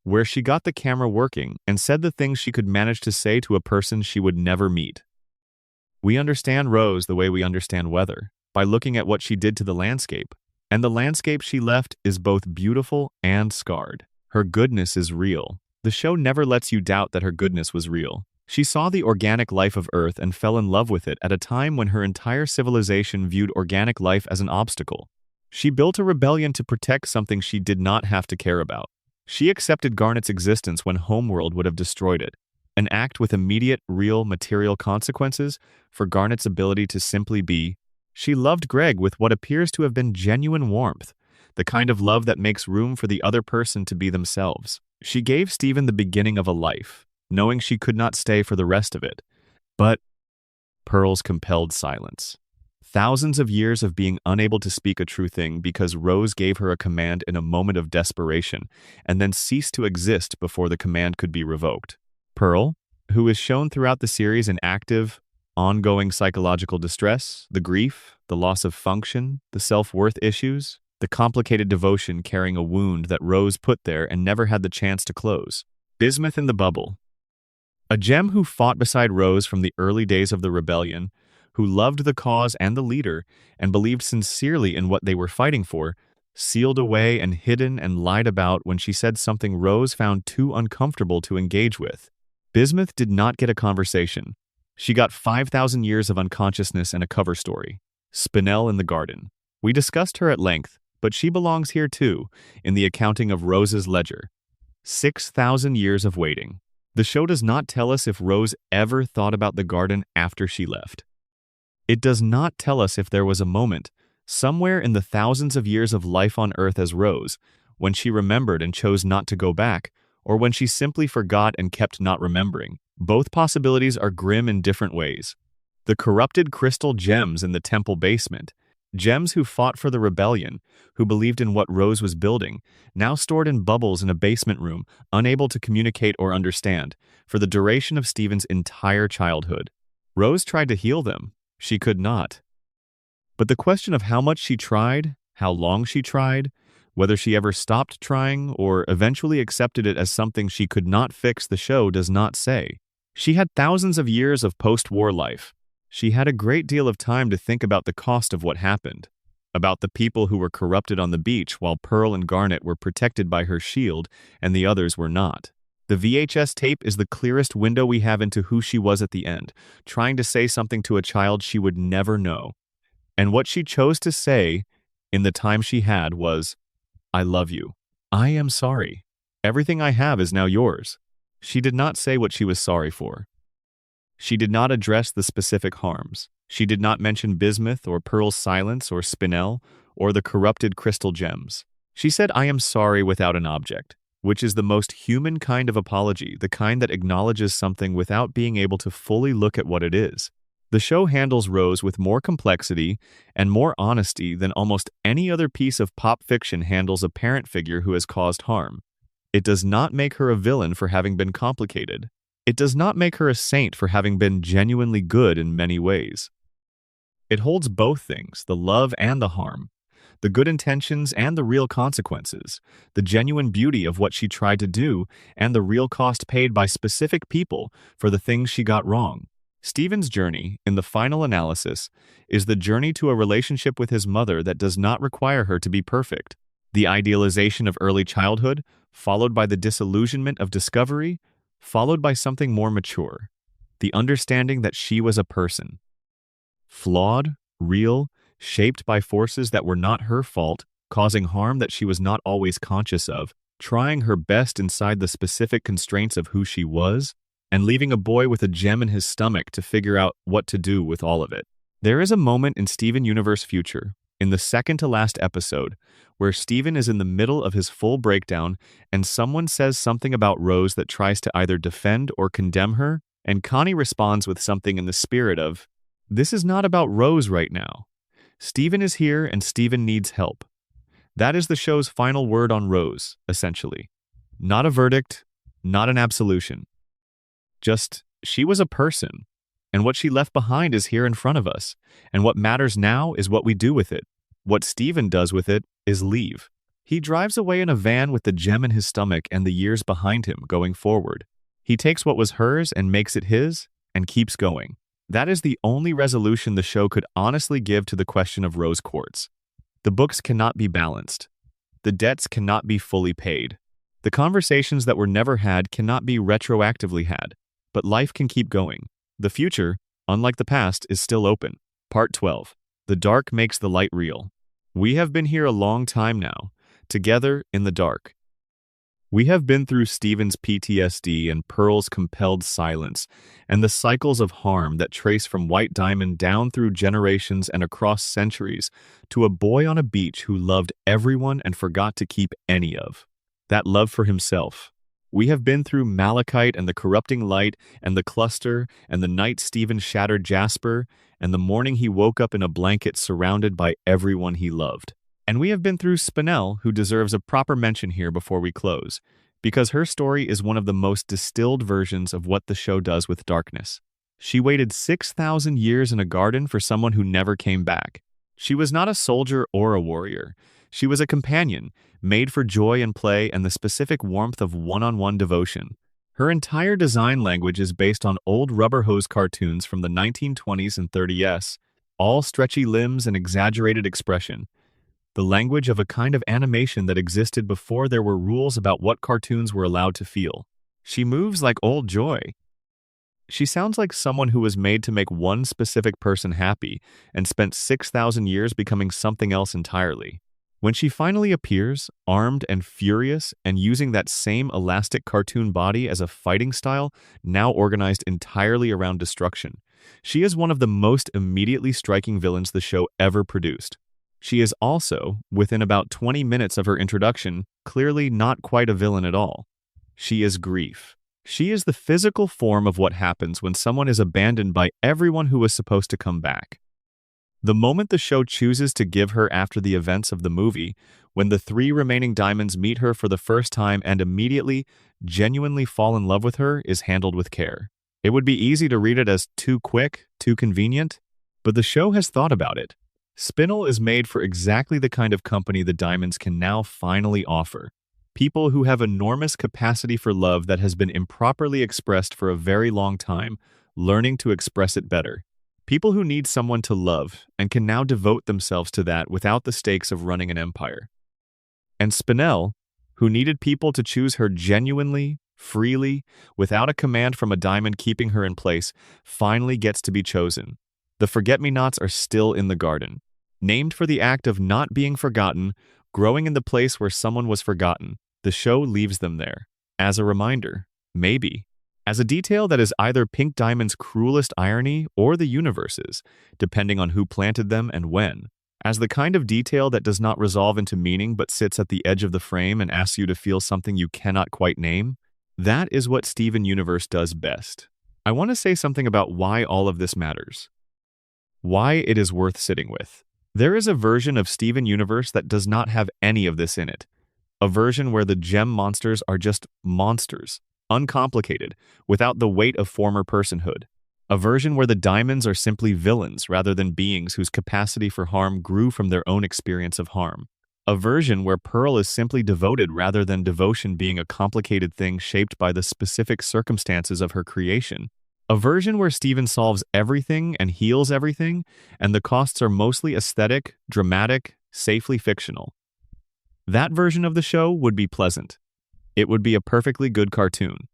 where she got the camera working and said the things she could manage to say to a person she would never meet. We understand Rose the way we understand weather, by looking at what she did to the landscape. And the landscape she left is both beautiful and scarred. Her goodness is real. The show never lets you doubt that her goodness was real. She saw the organic life of Earth and fell in love with it at a time when her entire civilization viewed organic life as an obstacle. She built a rebellion to protect something she did not have to care about. She accepted Garnet's existence when Homeworld would have destroyed it. An act with immediate, real, material consequences for Garnet's ability to simply be. She loved Greg with what appears to have been genuine warmth, the kind of love that makes room for the other person to be themselves. She gave Steven the beginning of a life, knowing she could not stay for the rest of it. But Pearl's compelled silence. Thousands of years of being unable to speak a true thing because Rose gave her a command in a moment of desperation and then ceased to exist before the command could be revoked. Pearl, who is shown throughout the series in active, ongoing psychological distress, the grief, the loss of function, the self-worth issues, the complicated devotion carrying a wound that Rose put there and never had the chance to close. Bismuth in the bubble. A gem who fought beside Rose from the early days of the rebellion, who loved the cause and the leader and believed sincerely in what they were fighting for, sealed away and hidden and lied about when she said something Rose found too uncomfortable to engage with. Bismuth did not get a conversation. She got 5,000 years of unconsciousness and a cover story. Spinel in the garden. We discussed her at length, but she belongs here too, in the accounting of Rose's ledger. 6,000 years of waiting. The show does not tell us if Rose ever thought about the garden after she left. It does not tell us if there was a moment, somewhere in the thousands of years of life on Earth as Rose, when she remembered and chose not to go back, or when she simply forgot and kept not remembering. Both possibilities are grim in different ways. The corrupted crystal gems in the temple basement, gems who fought for the rebellion, who believed in what Rose was building, now stored in bubbles in a basement room, unable to communicate or understand, for the duration of Steven's entire childhood. Rose tried to heal them. She could not. But the question of how much she tried, how long she tried, whether she ever stopped trying or eventually accepted it as something she could not fix, the show does not say. She had thousands of years of post-war life. She had a great deal of time to think about the cost of what happened, about the people who were corrupted on the beach while Pearl and Garnet were protected by her shield and the others were not. The VHS tape is the clearest window we have into who she was at the end, trying to say something to a child she would never know. And what she chose to say in the time she had was, "I love you. I am sorry. Everything I have is now yours." She did not say what she was sorry for. She did not address the specific harms. She did not mention Bismuth or Pearl's silence or Spinel or the corrupted crystal gems. She said, "I am sorry," without an object, which is the most human kind of apology, the kind that acknowledges something without being able to fully look at what it is. The show handles Rose with more complexity and more honesty than almost any other piece of pop fiction handles a parent figure who has caused harm. It does not make her a villain for having been complicated. It does not make her a saint for having been genuinely good in many ways. It holds both things, the love and the harm, the good intentions and the real consequences, the genuine beauty of what she tried to do and the real cost paid by specific people for the things she got wrong. Steven's journey, in the final analysis, is the journey to a relationship with his mother that does not require her to be perfect. The idealization of early childhood, followed by the disillusionment of discovery, followed by something more mature, the understanding that she was a person. Flawed, real, shaped by forces that were not her fault, causing harm that she was not always conscious of, trying her best inside the specific constraints of who she was, and leaving a boy with a gem in his stomach to figure out what to do with all of it. There is a moment in Steven Universe Future, in the second-to-last episode, where Steven is in the middle of his full breakdown and someone says something about Rose that tries to either defend or condemn her, and Connie responds with something in the spirit of, "This is not about Rose right now. Steven is here and Steven needs help." That is the show's final word on Rose, essentially. Not a verdict, not an absolution. Just, she was a person, and what she left behind is here in front of us, and what matters now is what we do with it. What Steven does with it is leave. He drives away in a van with the gem in his stomach and the years behind him going forward. He takes what was hers and makes it his, and keeps going. That is the only resolution the show could honestly give to the question of Rose Quartz. The books cannot be balanced. The debts cannot be fully paid. The conversations that were never had cannot be retroactively had. But life can keep going. The future, unlike the past, is still open. Part 12. The dark makes the light real. We have been here a long time now, together in the dark. We have been through Steven's PTSD and Pearl's compelled silence, and the cycles of harm that trace from White Diamond down through generations and across centuries to a boy on a beach who loved everyone and forgot to keep any of that love for himself. We have been through Malachite and the corrupting light and the cluster and the night Steven shattered Jasper and the morning he woke up in a blanket surrounded by everyone he loved. And we have been through Spinel, who deserves a proper mention here before we close, because her story is one of the most distilled versions of what the show does with darkness. She waited 6,000 years in a garden for someone who never came back. She was not a soldier or a warrior. She was a companion, made for joy and play and the specific warmth of one-on-one devotion. Her entire design language is based on old rubber hose cartoons from the 1920s and 30s, all stretchy limbs and exaggerated expression. the language of a kind of animation that existed before there were rules about what cartoons were allowed to feel. She moves like old Joy. She sounds like someone who was made to make one specific person happy and spent 6,000 years becoming something else entirely. When she finally appears, armed and furious, and using that same elastic cartoon body as a fighting style, now organized entirely around destruction, she is one of the most immediately striking villains the show ever produced. She is also, within about 20 minutes of her introduction, clearly not quite a villain at all. She is grief. She is the physical form of what happens when someone is abandoned by everyone who was supposed to come back. The moment the show chooses to give her after the events of the movie, when the 3 remaining diamonds meet her for the first time and immediately, genuinely fall in love with her, is handled with care. It would be easy to read it as too quick, too convenient, but the show has thought about it. Spinel is made for exactly the kind of company the diamonds can now finally offer. People who have enormous capacity for love that has been improperly expressed for a very long time, learning to express it better. People who need someone to love and can now devote themselves to that without the stakes of running an empire. And Spinel, who needed people to choose her genuinely, freely, without a command from a diamond keeping her in place, finally gets to be chosen. The forget-me-nots are still in the garden. Named for the act of not being forgotten, growing in the place where someone was forgotten, the show leaves them there. As a reminder, maybe. As a detail that is either Pink Diamond's cruelest irony or the universe's, depending on who planted them and when. As the kind of detail that does not resolve into meaning but sits at the edge of the frame and asks you to feel something you cannot quite name. That is what Steven Universe does best. I want to say something about why all of this matters. Why it is worth sitting with. There is a version of Steven Universe that does not have any of this in it. A version where the gem monsters are just monsters, uncomplicated, without the weight of former personhood. A version where the diamonds are simply villains rather than beings whose capacity for harm grew from their own experience of harm. A version where Pearl is simply devoted rather than devotion being a complicated thing shaped by the specific circumstances of her creation. A version where Steven solves everything and heals everything, and the costs are mostly aesthetic, dramatic, safely fictional. That version of the show would be pleasant. It would be a perfectly good cartoon.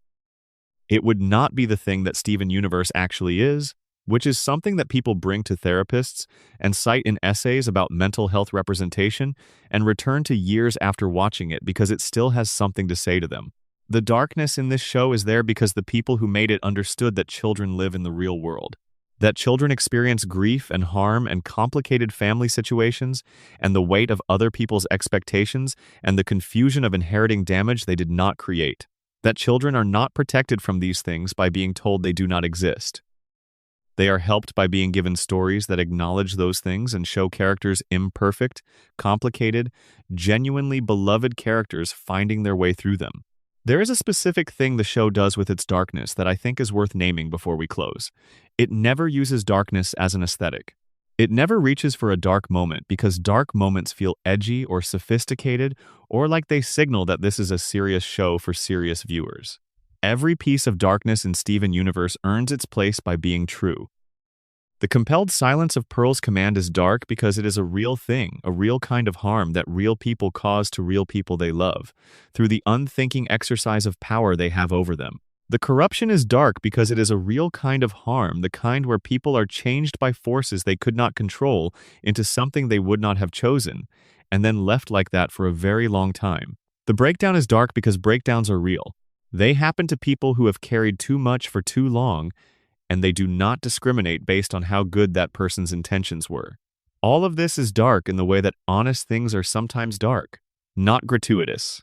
It would not be the thing that Steven Universe actually is, which is something that people bring to therapists and cite in essays about mental health representation and return to years after watching it because it still has something to say to them. The darkness in this show is there because the people who made it understood that children live in the real world, that children experience grief and harm and complicated family situations and the weight of other people's expectations and the confusion of inheriting damage they did not create, that children are not protected from these things by being told they do not exist. They are helped by being given stories that acknowledge those things and show characters imperfect, complicated, genuinely beloved characters finding their way through them. There is a specific thing the show does with its darkness that I think is worth naming before we close. It never uses darkness as an aesthetic. It never reaches for a dark moment because dark moments feel edgy or sophisticated or like they signal that this is a serious show for serious viewers. Every piece of darkness in Steven Universe earns its place by being true. The compelled silence of Pearl's command is dark because it is a real thing, a real kind of harm that real people cause to real people they love, through the unthinking exercise of power they have over them. The corruption is dark because it is a real kind of harm, the kind where people are changed by forces they could not control into something they would not have chosen, and then left like that for a very long time. The breakdown is dark because breakdowns are real. They happen to people who have carried too much for too long, and they do not discriminate based on how good that person's intentions were. All of this is dark in the way that honest things are sometimes dark, not gratuitous,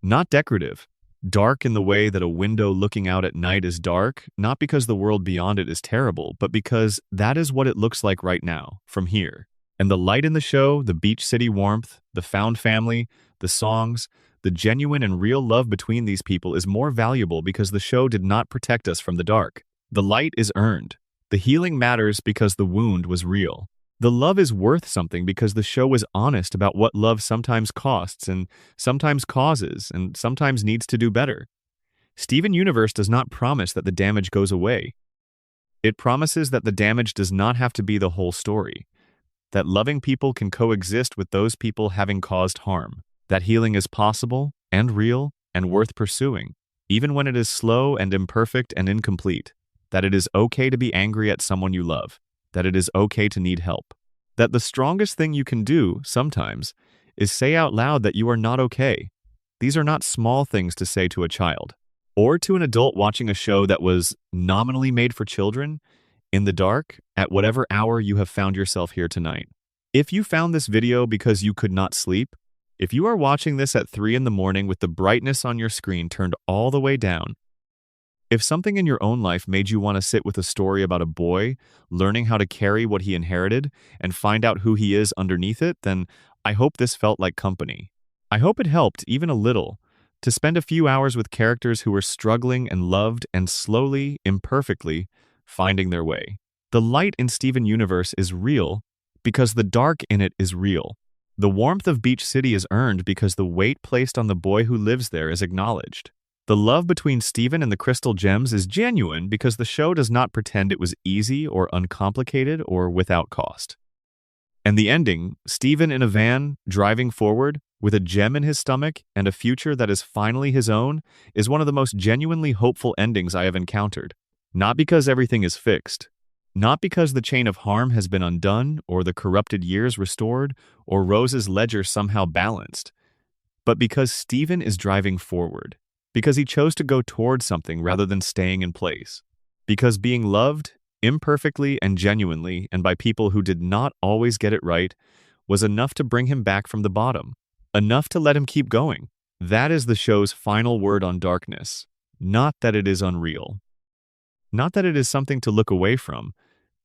not decorative. Dark in the way that a window looking out at night is dark, not because the world beyond it is terrible, but because that is what it looks like right now, from here. And the light in the show, the beach city warmth, the found family, the songs, the genuine and real love between these people is more valuable because the show did not protect us from the dark. The light is earned. The healing matters because the wound was real. The love is worth something because the show was honest about what love sometimes costs and sometimes causes and sometimes needs to do better. Steven Universe does not promise that the damage goes away. It promises that the damage does not have to be the whole story. that loving people can coexist with those people having caused harm, that healing is possible and real and worth pursuing, even when it is slow and imperfect and incomplete, that it is okay to be angry at someone you love, that it is okay to need help, that the strongest thing you can do, sometimes, is say out loud that you are not okay. These are not small things to say to a child, or to an adult watching a show that was nominally made for children, in the dark, at whatever hour you have found yourself here tonight. If you found this video because you could not sleep, if you are watching this at 3 in the morning with the brightness on your screen turned all the way down, if something in your own life made you want to sit with a story about a boy learning how to carry what he inherited and find out who he is underneath it, then I hope this felt like company. I hope it helped, even a little, to spend a few hours with characters who were struggling and loved and slowly, imperfectly, finding their way. The light in Steven Universe is real because the dark in it is real. The warmth of Beach City is earned because the weight placed on the boy who lives there is acknowledged. The love between Steven and the Crystal Gems is genuine because the show does not pretend it was easy or uncomplicated or without cost. And the ending, Steven in a van, driving forward, with a gem in his stomach and a future that is finally his own, is one of the most genuinely hopeful endings I have encountered. Not because everything is fixed, not because the chain of harm has been undone or the corrupted years restored or Rose's ledger somehow balanced, but because Steven is driving forward, because he chose to go towards something rather than staying in place, because being loved, imperfectly and genuinely, and by people who did not always get it right, was enough to bring him back from the bottom, enough to let him keep going. That is the show's final word on darkness, not that it is unreal. Not that it is something to look away from,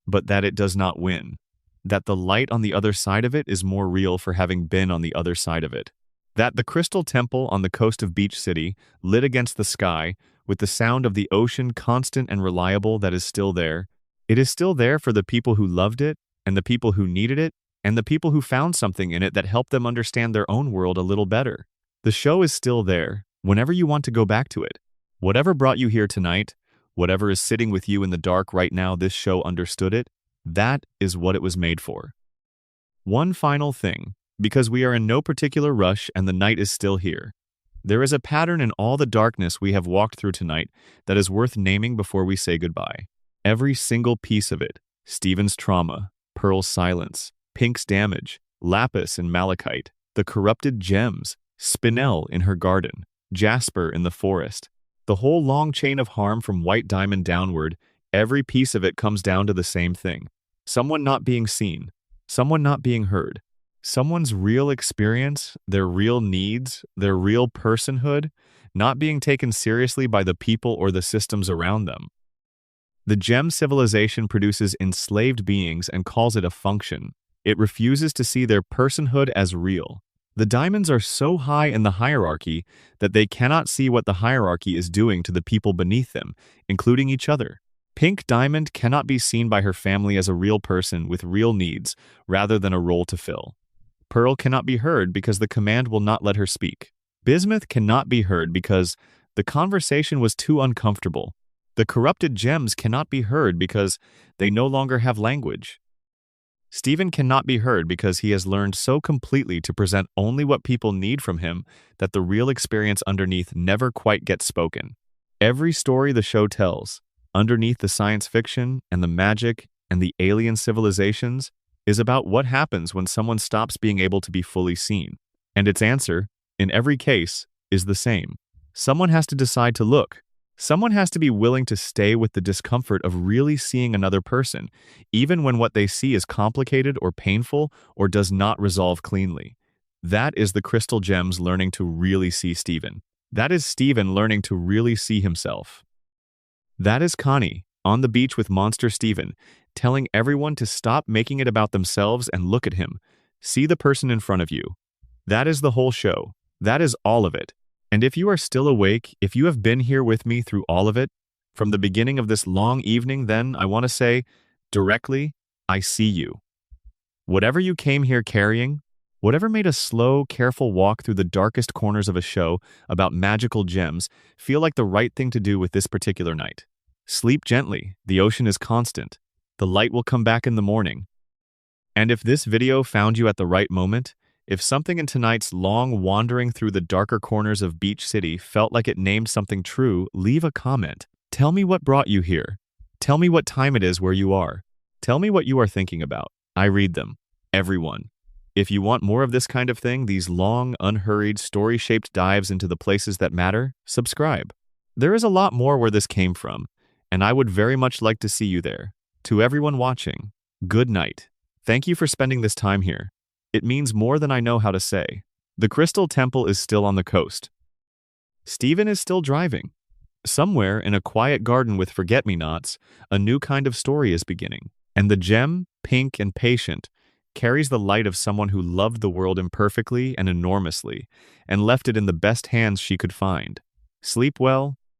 but that it does not win. That the light on the other side of it is more real for having been on the other side of it. That the crystal temple on the coast of Beach City, lit against the sky, with the sound of the ocean constant and reliable, that is still there. It is still there for the people who loved it, and the people who needed it, and the people who found something in it that helped them understand their own world a little better. The show is still there, whenever you want to go back to it. Whatever brought you here tonight, whatever is sitting with you in the dark right now, this show understood it. That is what it was made for. One final thing, because we are in no particular rush and the night is still here. There is a pattern in all the darkness we have walked through tonight that is worth naming before we say goodbye. Every single piece of it, Steven's trauma, Pearl's silence, Pink's damage, Lapis and Malachite, the corrupted gems, Spinel in her garden, Jasper in the forest, the whole long chain of harm from White Diamond downward, every piece of it comes down to the same thing. Someone not being seen, someone not being heard, someone's real experience, their real needs, their real personhood, not being taken seriously by the people or the systems around them. The gem civilization produces enslaved beings and calls it a function. It refuses to see their personhood as real. The diamonds are so high in the hierarchy that they cannot see what the hierarchy is doing to the people beneath them, including each other. Pink Diamond cannot be seen by her family as a real person with real needs, rather than a role to fill. Pearl cannot be heard because the command will not let her speak. Bismuth cannot be heard because the conversation was too uncomfortable. The corrupted gems cannot be heard because they no longer have language. Steven cannot be heard because he has learned so completely to present only what people need from him that the real experience underneath never quite gets spoken. Every story the show tells, underneath the science fiction and the magic and the alien civilizations, is about what happens when someone stops being able to be fully seen. And its answer, in every case, is the same. Someone has to decide to look. Someone has to be willing to stay with the discomfort of really seeing another person, even when what they see is complicated or painful or does not resolve cleanly. That is the Crystal Gems learning to really see Steven. That is Steven learning to really see himself. That is Connie, on the beach with Monster Steven, telling everyone to stop making it about themselves and look at him. See the person in front of you. That is the whole show. That is all of it. And if you are still awake, if you have been here with me through all of it, from the beginning of this long evening, then I want to say, directly, I see you. Whatever you came here carrying, whatever made a slow, careful walk through the darkest corners of a show about magical gems feel like the right thing to do with this particular night. Sleep gently, the ocean is constant. The light will come back in the morning. And if this video found you at the right moment, if something in tonight's long wandering through the darker corners of Beach City felt like it named something true, leave a comment. Tell me what brought you here. Tell me what time it is where you are. Tell me what you are thinking about. I read them. Everyone. If you want more of this kind of thing, these long, unhurried, story-shaped dives into the places that matter, subscribe. There is a lot more where this came from, and I would very much like to see you there. To everyone watching, good night. Thank you for spending this time here. It means more than I know how to say. The Crystal Temple is still on the coast. Stephen is still driving. Somewhere in a quiet garden with forget-me-nots, a new kind of story is beginning. And the gem, pink and patient, carries the light of someone who loved the world imperfectly and enormously, and left it in the best hands she could find. Sleep well,